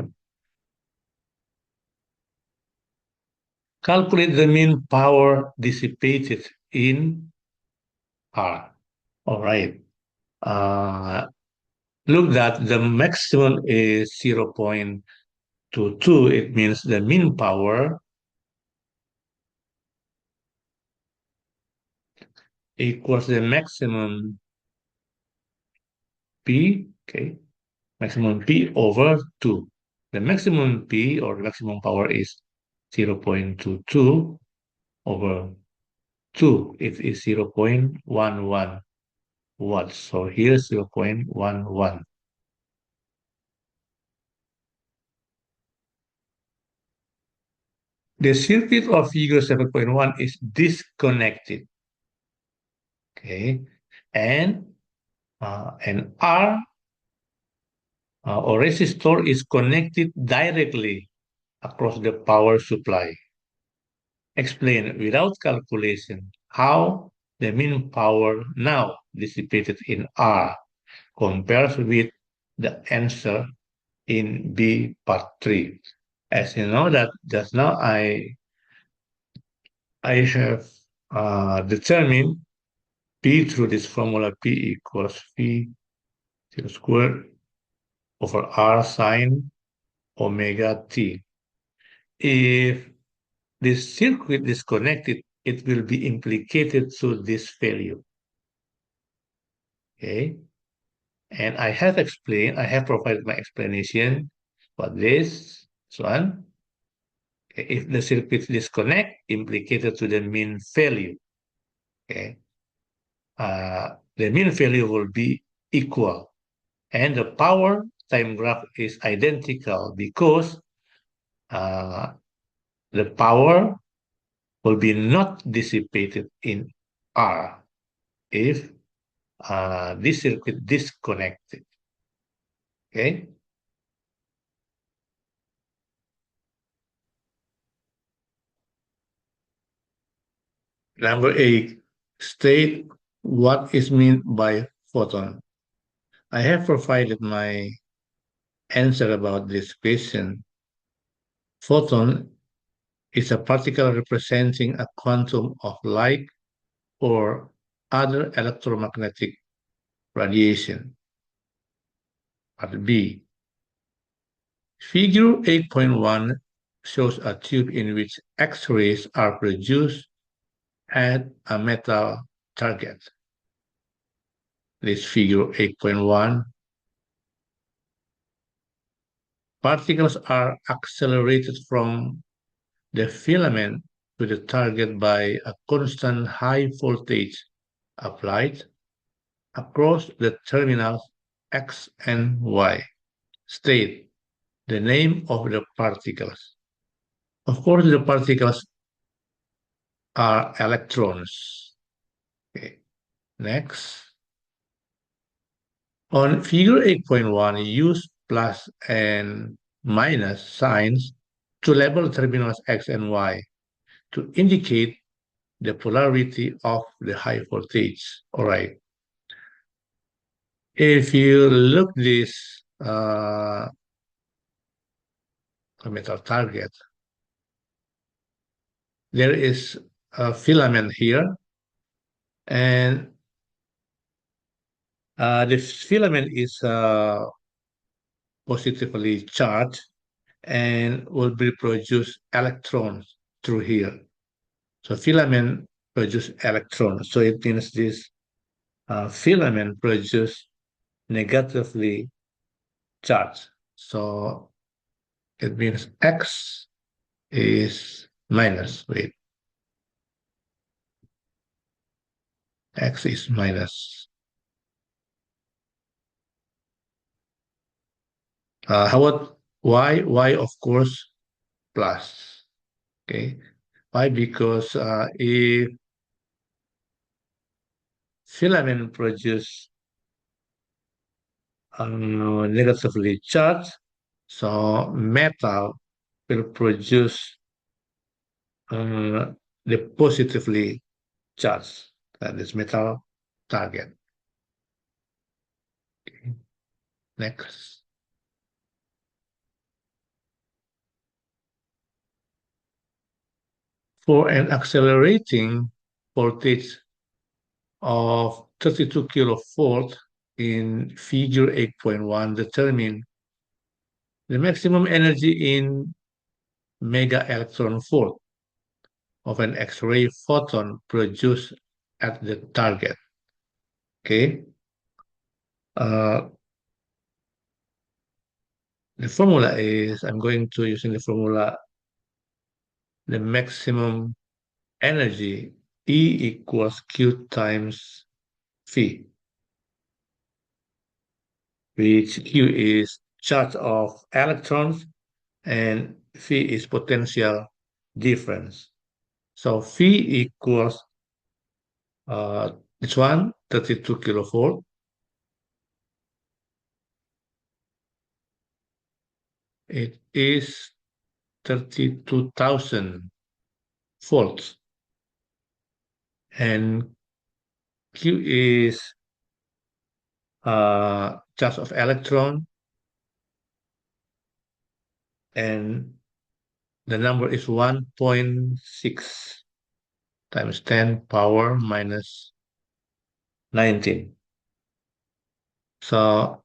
Calculate the mean power dissipated in R. All right. Uh, look that the maximum is 0.22. It means the mean power equals the maximum P, okay, maximum P over 2. The maximum P or the maximum power is 0.22 over 2. It is 0.11 watts. So here's 0.11. The circuit of figure 7.1 is disconnected. Okay, and R or resistor is connected directly across the power supply. Explain without calculation how the mean power now dissipated in R compares with the answer in B part 3. As you know that just now I have determined P through this formula P equals V squared over R sine omega t. If this circuit is connected, it will be implicated to this value. Okay. And I have provided my explanation for this one. Okay. If the circuit disconnect, implicated to the mean value. Okay. The mean value will be equal. And the power time graph is identical because uh, the power will be not dissipated in R if this circuit disconnected. Okay. Number 8, state what is meant by photon. I have provided my answer about this question. Photon is a particle representing a quantum of light or other electromagnetic radiation. Part B. Figure 8.1 shows a tube in which X-rays are produced at a metal target. This figure 8.1. Particles are accelerated from the filament to the target by a constant high voltage applied across the terminals X and Y. State the name of the particles. Of course, the particles are electrons. Okay. Next. On figure 8.1, use plus and minus signs to label terminals X and Y to indicate the polarity of the high voltage. All right. If you look this metal target, there is a filament here, and the filament is positively charged and will be produce electrons through here. So filament produce electrons. So it means this filament produce negatively charged. So it means X is minus. Wait, X is minus. How about Y? Y, of course, plus. Okay. Why? Because if filament produce negatively charged, so metal will produce uh, the positively charged. That is metal target. Okay. Next. For an accelerating voltage of 32 kilovolt in figure 8.1, determine the maximum energy in mega electron volt of an X-ray photon produced at the target. Okay. Uh, the formula is, I'm going to using the formula, the maximum energy E equals Q times V, which Q is charge of electrons and V is potential difference. So V equals this one, 32 kilovolt, It is 32,000 volts. And Q is charge of electron, and the number is 1.6 times 10 power minus 19. So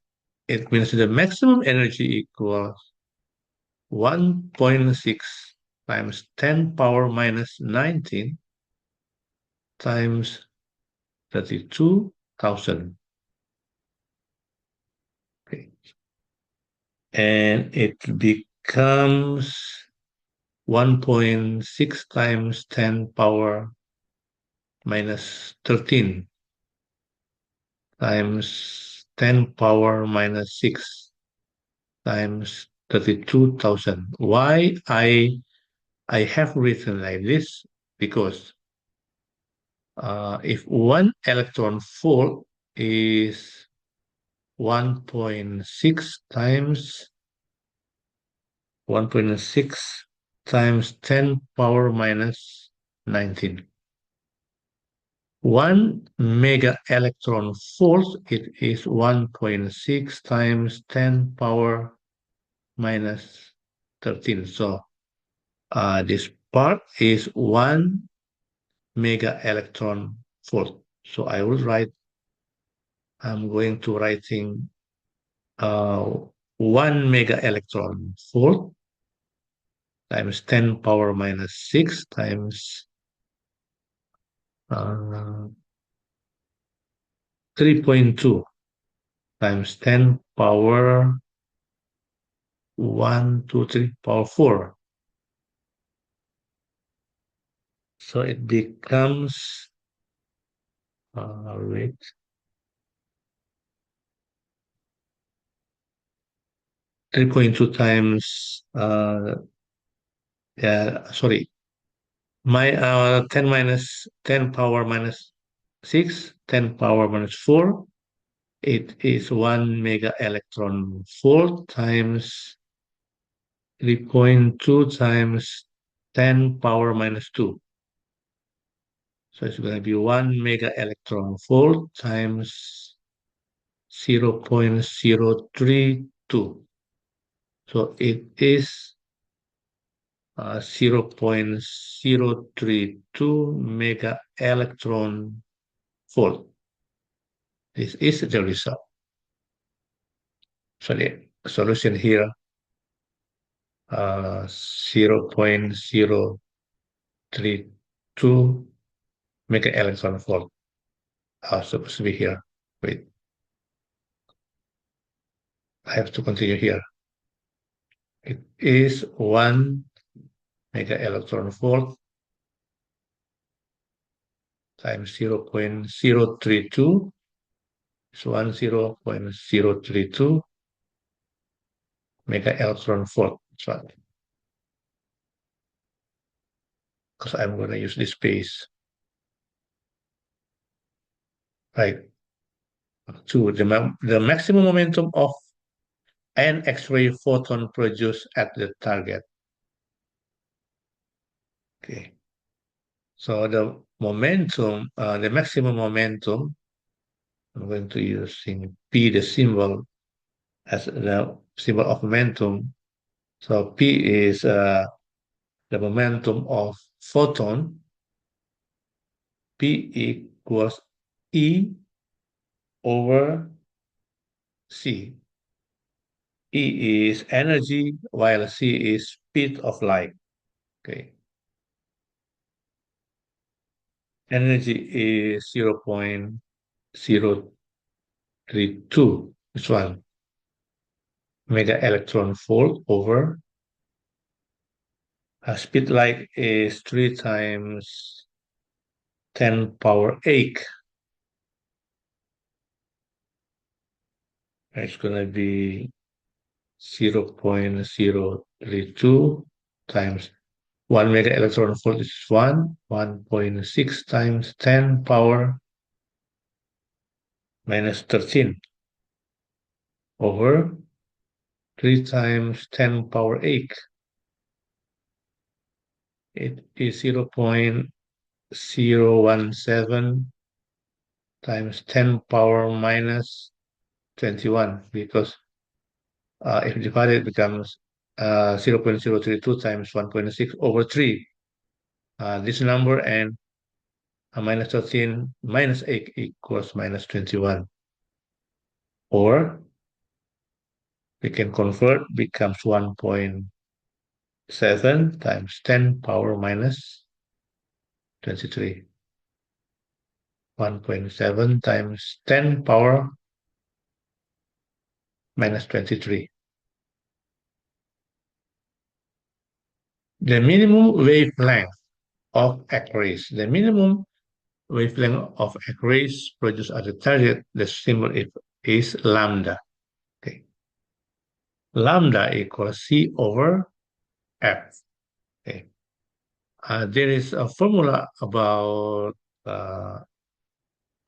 it means the maximum energy equals 1.6 times 10 power minus 19 times 32,000. Okay. And it becomes 1.6 times 10 power minus 13 times 10 power minus 6 times 32,000. Why I have written like this? Because if one electron volt is 1.6 times 1.6 times 10 power minus 19. 1 mega electron volt, it is 1.6 times 10 power minus 13. So this part is 1 mega electron volt. So I'm going to writing uh, 1 mega electron volt times 10 power minus 6 times uh, 3.2 times 10 power 1, 2, 3 power 4. So it becomes, wait, 3.2 times, yeah, sorry, my 10 minus 10 power minus 6, 10 power minus 4, it is 1 mega electron volt times 3.2 times 10 power minus 2. So it's going to be 1 mega electron volt times 0.032. So it is 0.032 mega electron volt. This is the result. So the solution here, 0.032 mega electron volt are supposed to be here. Wait, I have to continue here. It is 1 mega electron volt times 0.032 is 10.032 mega electron volt. So, because I'm going to use this space. Right. To the maximum momentum of an X-ray photon produced at the target. Okay. So the momentum, the maximum momentum, I'm going to use P, the symbol, as the symbol of momentum. So P is the momentum of photon. P equals E over C. E is energy, while C is speed of light. Okay. Energy is 0.032. This one. Mega electron volt over speed light is 3 times 10 power 8. It's going to be 0.032 times 1 mega electron volt is 1.6 times 10 power minus 13 over 3 times 10 power 8. It is 0.017 times 10 power minus 21 because if divided it becomes 0.032 times 1.6 over 3. This number and minus 13 minus 8 equals minus 21. Or we can convert becomes 1.7 times 10 power minus 23. 1.7 times 10 power minus 23. The minimum wavelength of X-rays. The minimum wavelength of X-rays produced at the target, the symbol is lambda. Okay. Lambda equals C over F. Okay. There is a formula uh,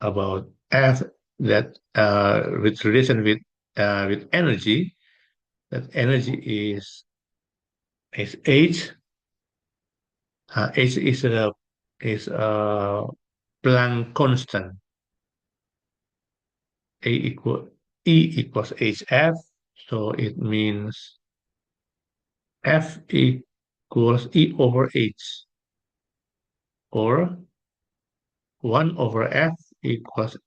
about F that with relation with energy. That energy is H. H is a Planck constant. E equals HF, so it means F equals E over H, or 1 over F equals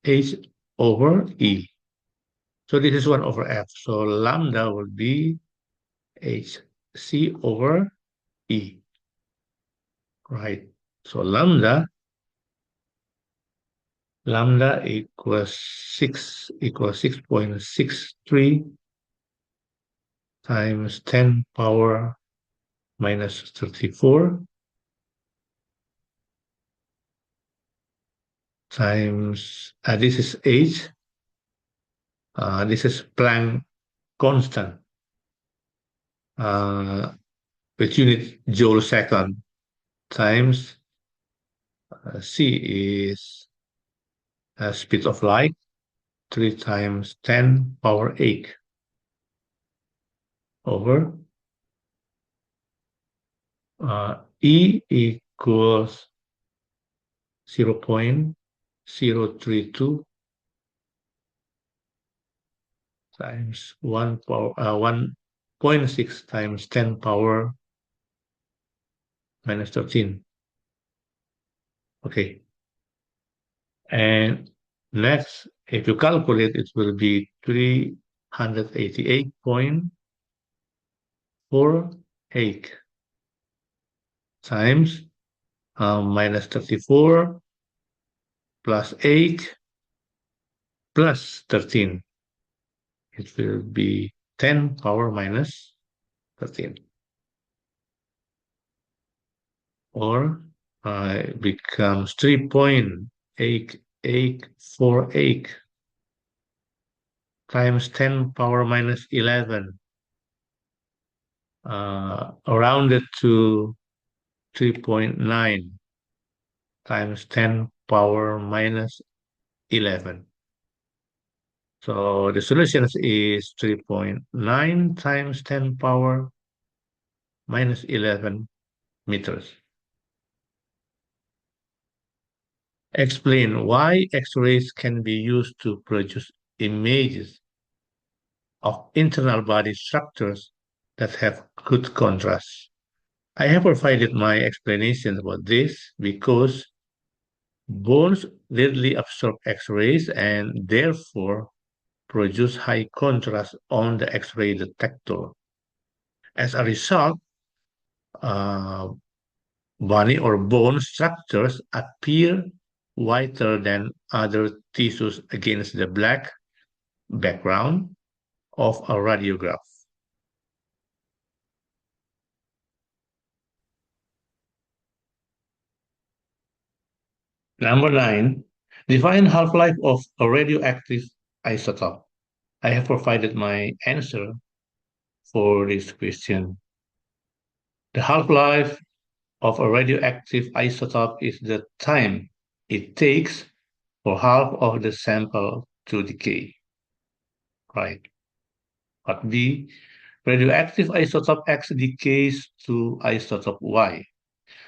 H over E. So this is 1 over F. So lambda will be HC over E, right? So lambda equals 6.63 times 10 power minus 34 times, this is H, this is Planck constant, with unit joule second, times C is speed of light, 3 times 10 power 8 over E equals 0.032 times 1.6 times 10 power minus 13. Okay. And next, if you calculate, it will be 388.48 times minus 34 plus 8 plus 13. It will be 10 power minus 13. Or it becomes 3.8848 times 10 power minus 11, rounded to 3.9 times 10 power minus 11. So the solution is 3.9 times 10 power minus 11 meters. Explain why X-rays can be used to produce images of internal body structures that have good contrast. I have provided my explanation about this because bones readily absorb X-rays and therefore produce high contrast on the X-ray detector. As a result, uh, bony or bone structures appear whiter than other tissues against the black background of a radiograph. Number 9, define half-life of a radioactive isotope. I have provided my answer for this question. The half-life of a radioactive isotope is the time it takes for half of the sample to decay. Right. Part B, radioactive isotope X decays to isotope Y.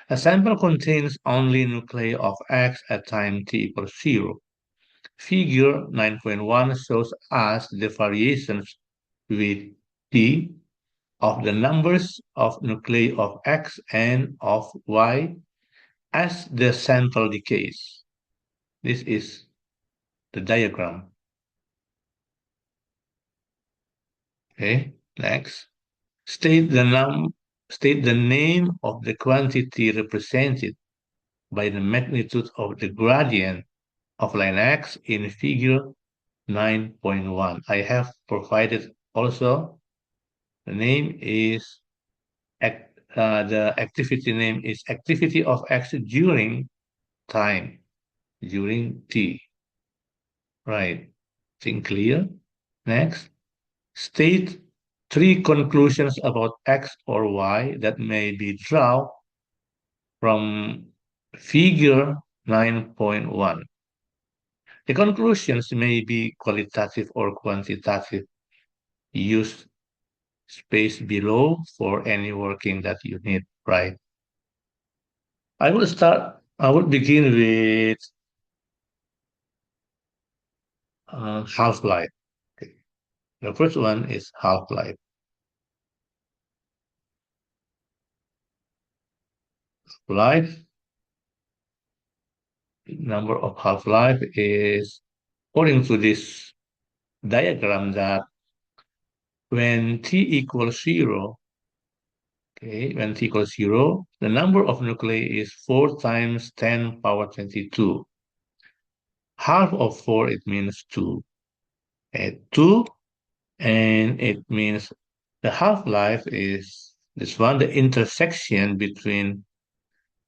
A sample contains only nuclei of X at time t equals 0. Figure 9.1 shows us the variations with T of the numbers of nuclei of X and of Y as the sample decays. This is the diagram. Okay, next. State state the name of the quantity represented by the magnitude of the gradient of line X in figure 9.1. I have provided also the name is the activity name is activity of X during time, during T. Right. Think clear? Next. State three conclusions about X or Y that may be drawn from figure 9.1. The conclusions may be qualitative or quantitative. Use space below for any working that you need, right? I will begin with half-life. Okay. The first one is half-life. Life, number of half-life is according to this diagram that when t equals 0, okay, when t equals 0, the number of nuclei is 4 times 10 power 22. Half of 4, it means 2. Add 2, and it means the half-life is this one, the intersection between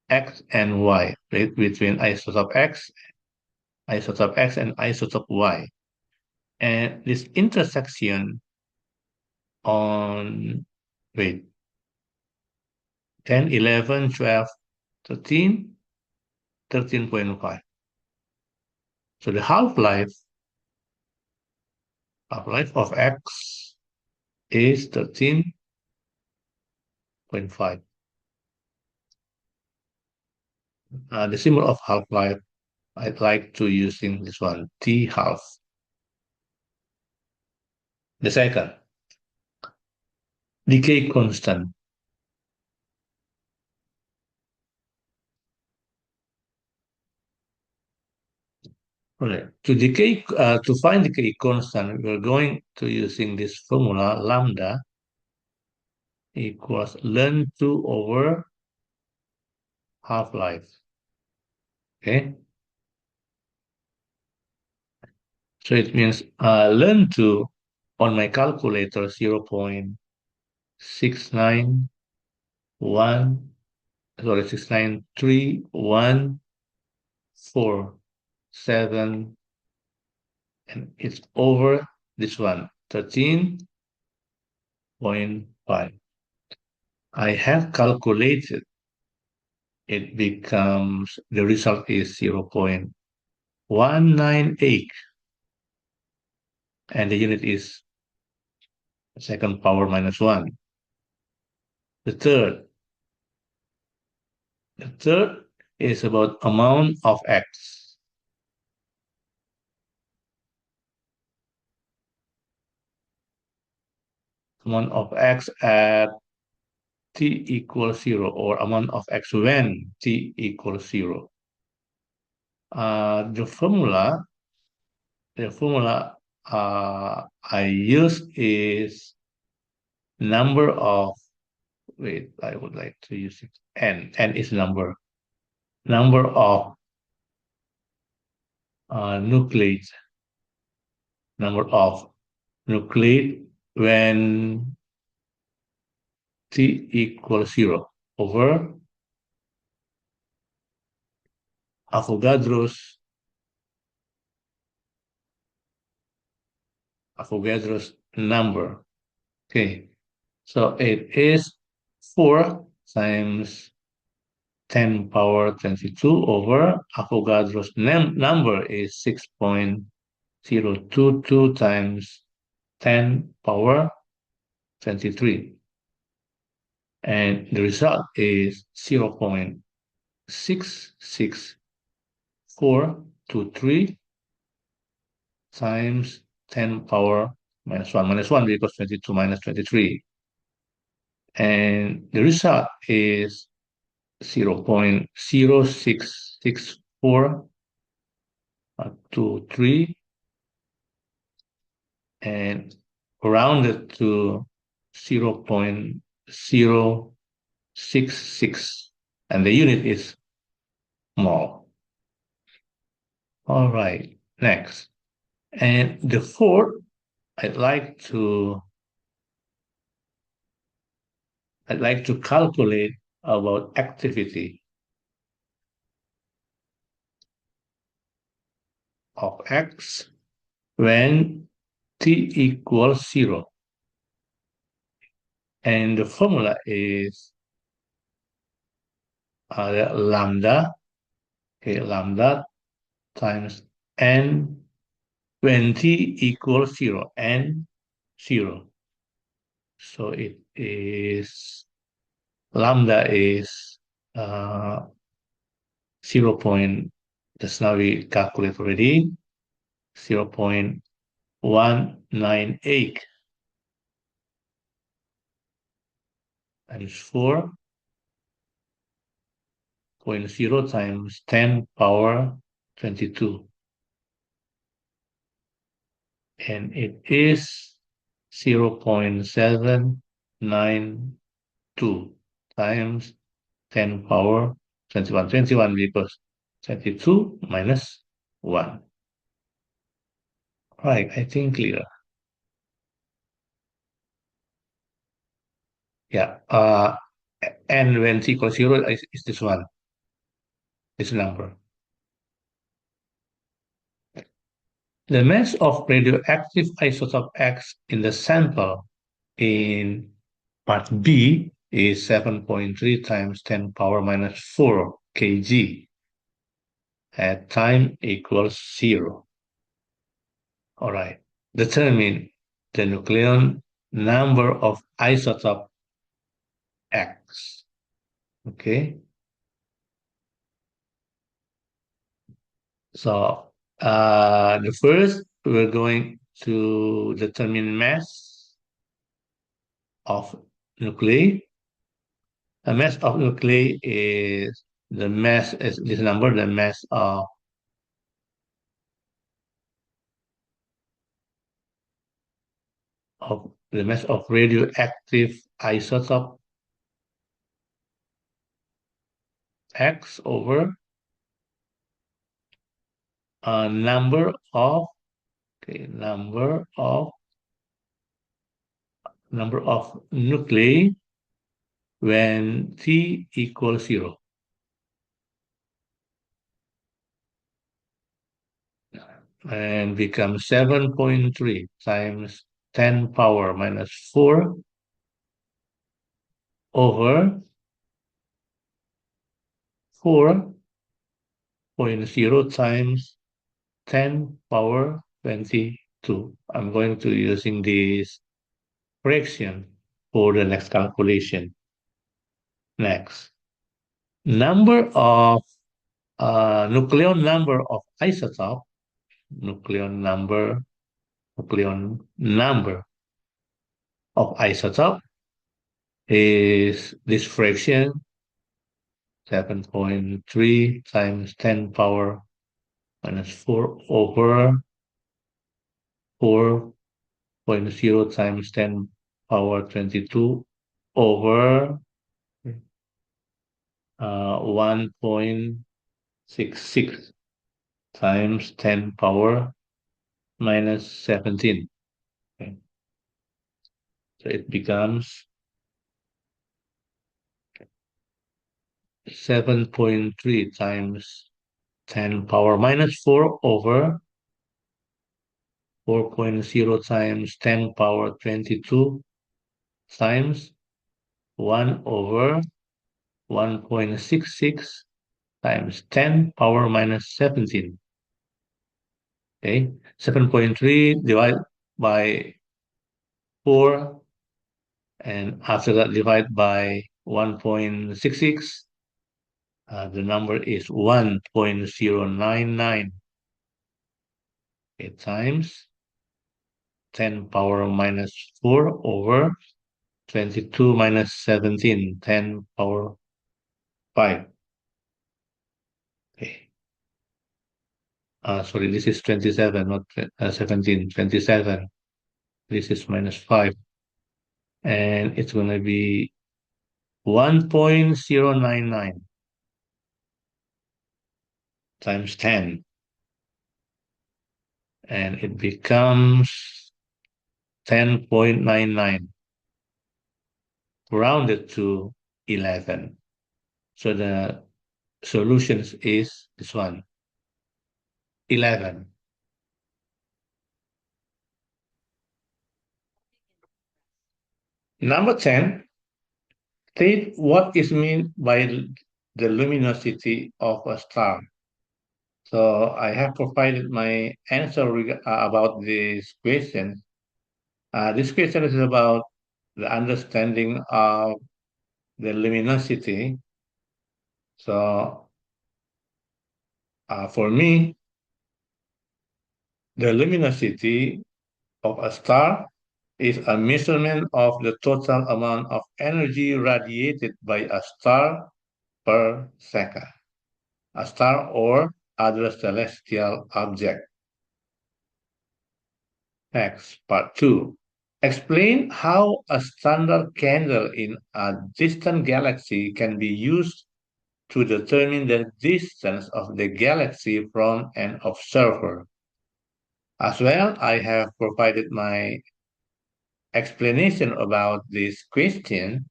X and Y, right? Between isotope X and isotope Y. And this intersection on, wait, 10, 11, 12, 13, 13.5. So the half-life of X is 13.5. The symbol of half-life, I'd like to using this one, T half. The second, decay constant. Okay. To find decay constant, we're going to using this formula lambda equals ln 2 over half-life. Okay. So it means ln 2 on my calculator 0.691, sorry, 693,147, and it's over this one, 13.5. I have calculated, it becomes, the result is 0.198, and the unit is second power minus 1. The third is about amount of X. Amount of X at t equals 0, or amount of X when t equals 0. The formula I use is number of, wait, I would like to use it, n is number of nucleides, number of nucleate when t equals 0 over Avogadro's number. Okay, so it is 4 times 10 power 22 over Avogadro's number is 6.022 times 10 power 23. And the result is 0.66423 times 10 power minus 1 because 22 minus 23. And the result is 0.066423 and rounded to 0.066, and the unit is mole. All right, next. And the fourth, I'd like to calculate about activity of X when T equals 0. And the formula is lambda, okay, lambda times n when T equals 0, n 0. So it is, lambda is 0. Just now we calculate already, 0.198 times 4.0 times 10 power 22. And it is 0.792 times 10 power 21. 21 because 22 minus 1. Right, I think clear. Yeah. And when t equals 0 is this one, this number. The mass of radioactive isotope X in the sample in part B is 7.3 times 10 power minus 4 kg at time equals 0. All right. Determine the nucleon number of isotope X. Okay. So the first, we're going to determine mass of nuclei. The mass of nuclei is the mass is this number, the mass of radioactive isotope X over a number of nuclei when T equals 0. And becomes 7.3 times 10 power minus 4 over 4.0 times 10 power 22. I'm going to using this fraction for the next calculation. Next, number of nucleon number of isotope, nucleon number of isotope is this fraction 7.3 times 10 power minus 4 over 4.0 times 10 power 22 over 1.66 times 10 power minus 17. Okay. So it becomes 7.3 times 10 power minus 4 over 4.0 times 10 power 22 times 1 over 1.66 times 10 power minus 17. Okay, 7.3 divided by 4 And after that, divide by 1.66, the number is 1.099. Okay, times 10 power minus 4 over 22 minus 17, 10 power 5. Okay. Sorry, this is 27, not 17, 27. This is minus 5. And it's going to be 1.099 times 10. And it becomes 10.99 rounded to 11. So the solutions is this one, 11. Number 10, state what is meant by the luminosity of a star. So I have provided my answer about this question. This question is about the understanding of the luminosity. So for me, the luminosity of a star is a measurement of the total amount of energy radiated by a star per second. A star or other celestial object. Next, part 2. Explain how a standard candle in a distant galaxy can be used to determine the distance of the galaxy from an observer. As well, I have provided my explanation about this question,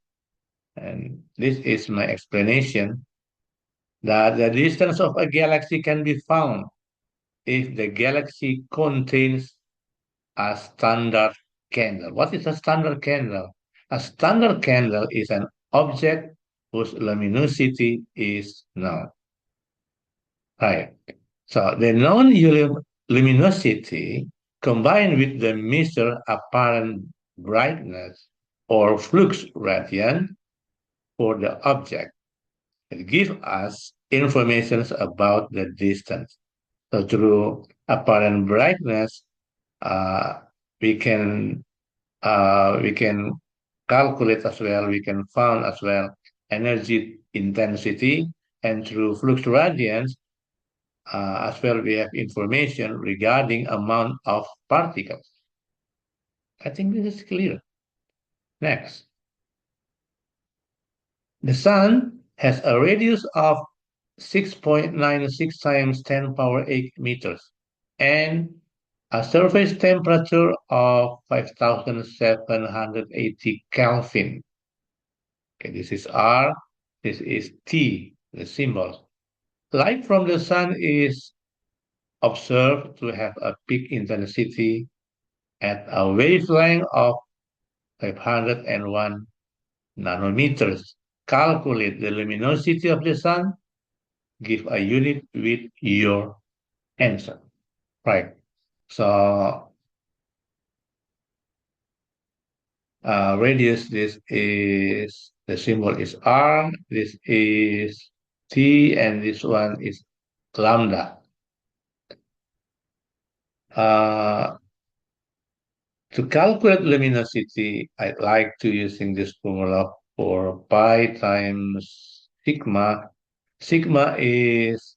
and this is my explanation that the distance of a galaxy can be found if the galaxy contains a standard candle. What is a standard candle? A standard candle is an object whose luminosity is known. Right. So the known luminosity combined with the measured apparent brightness or flux radiant for the object, it gives us information about the distance. So through apparent brightness, uh, we can we can calculate as well, we can find as well energy intensity, and through flux radiance, as well we have information regarding amount of particles. I think this is clear. Next, the sun has a radius of 6.96 times 10 power 8 meters and a surface temperature of 5,780 Kelvin. Okay, this is R, this is T, the symbol. Light from the sun is observed to have a peak intensity at a wavelength of 501 nanometers. Calculate the luminosity of the sun, give a unit with your answer. Right. So radius, this is, the symbol is R, this is T, and this one is lambda. Uh, to calculate luminosity, I like to using this formula for pi times sigma. Sigma is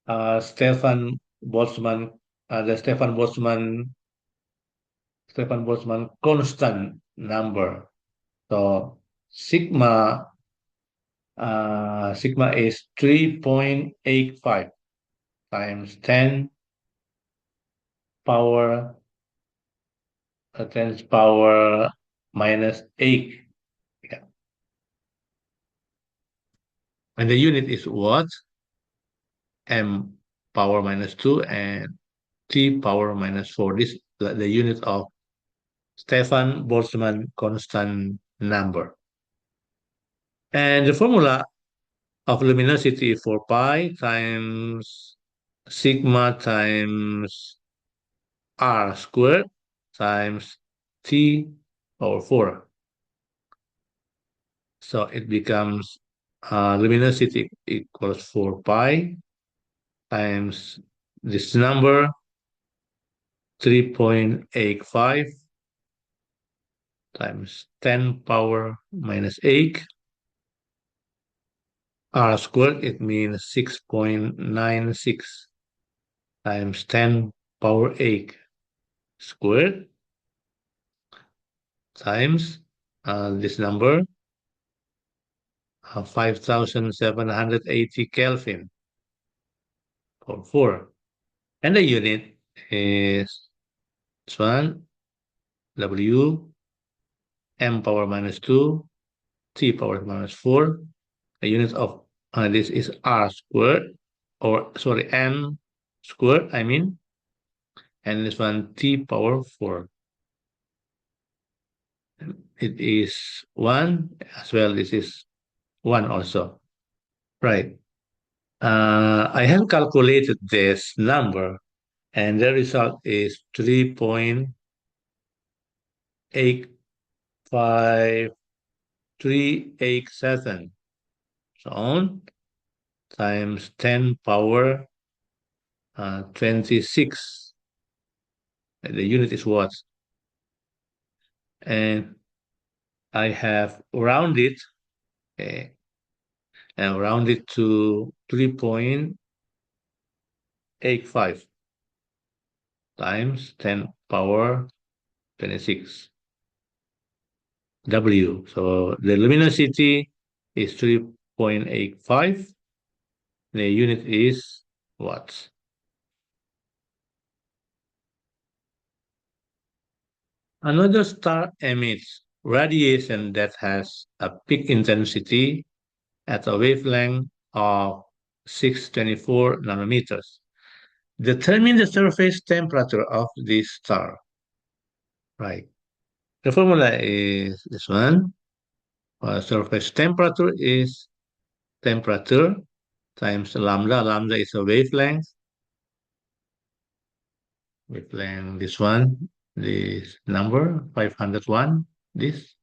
Stefan Boltzmann, the Stefan Boltzmann constant number. So sigma is 3.85 times 10 power 10 power minus 8. Yeah. And the unit is what? M power minus 2 and T power minus 4. This is the unit of Stefan Boltzmann constant number. And the formula of luminosity for pi times sigma times r squared times t power 4. So it becomes luminosity equals 4 pi times this number 3.85 times 10 power minus 8 r squared. It means 6.96 times 10 power 8 squared times this number 5780 Kelvin for 4. And the unit is this one, W m power minus 2, t power minus 4. The unit of this is r squared, or sorry, m squared, I mean, and this one t power 4. It is 1 as well. This is 1 also. Right. I have calculated this number, and the result is 3.85387. So times 10 power 26. The unit is watts. And I have rounded, okay, and rounded to 3.85 times 10 power 26 W. So the luminosity is 3.85. The unit is watts. Another star emits radiation that has a peak intensity at a wavelength of 624 nanometers. Determine the surface temperature of this star. Right. The formula is this one. Surface temperature is temperature times lambda. Lambda is a wavelength. Wavelength, this one, this number, 501, this.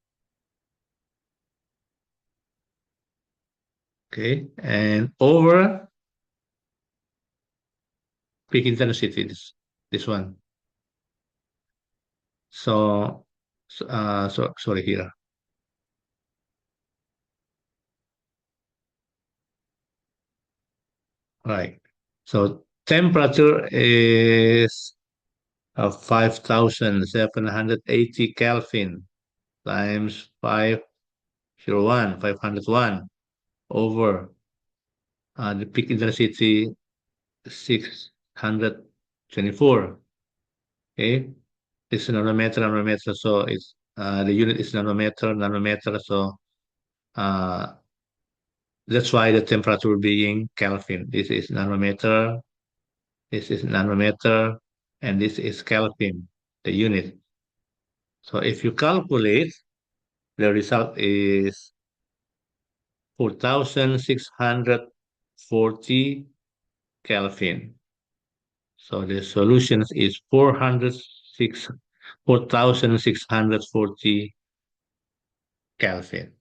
Okay. And over peak intensity, this one. So sorry here. Right. So temperature is 5,780 Kelvin times 501 over the peak intensity 624. Okay, it's nanometer. So it's the unit is nanometer. So uh, that's why the temperature being Kelvin. This is nanometer. This is nanometer, and this is Kelvin, the unit. So if you calculate, the result is 4,640 Kelvin. So the solution is 4,640 Kelvin.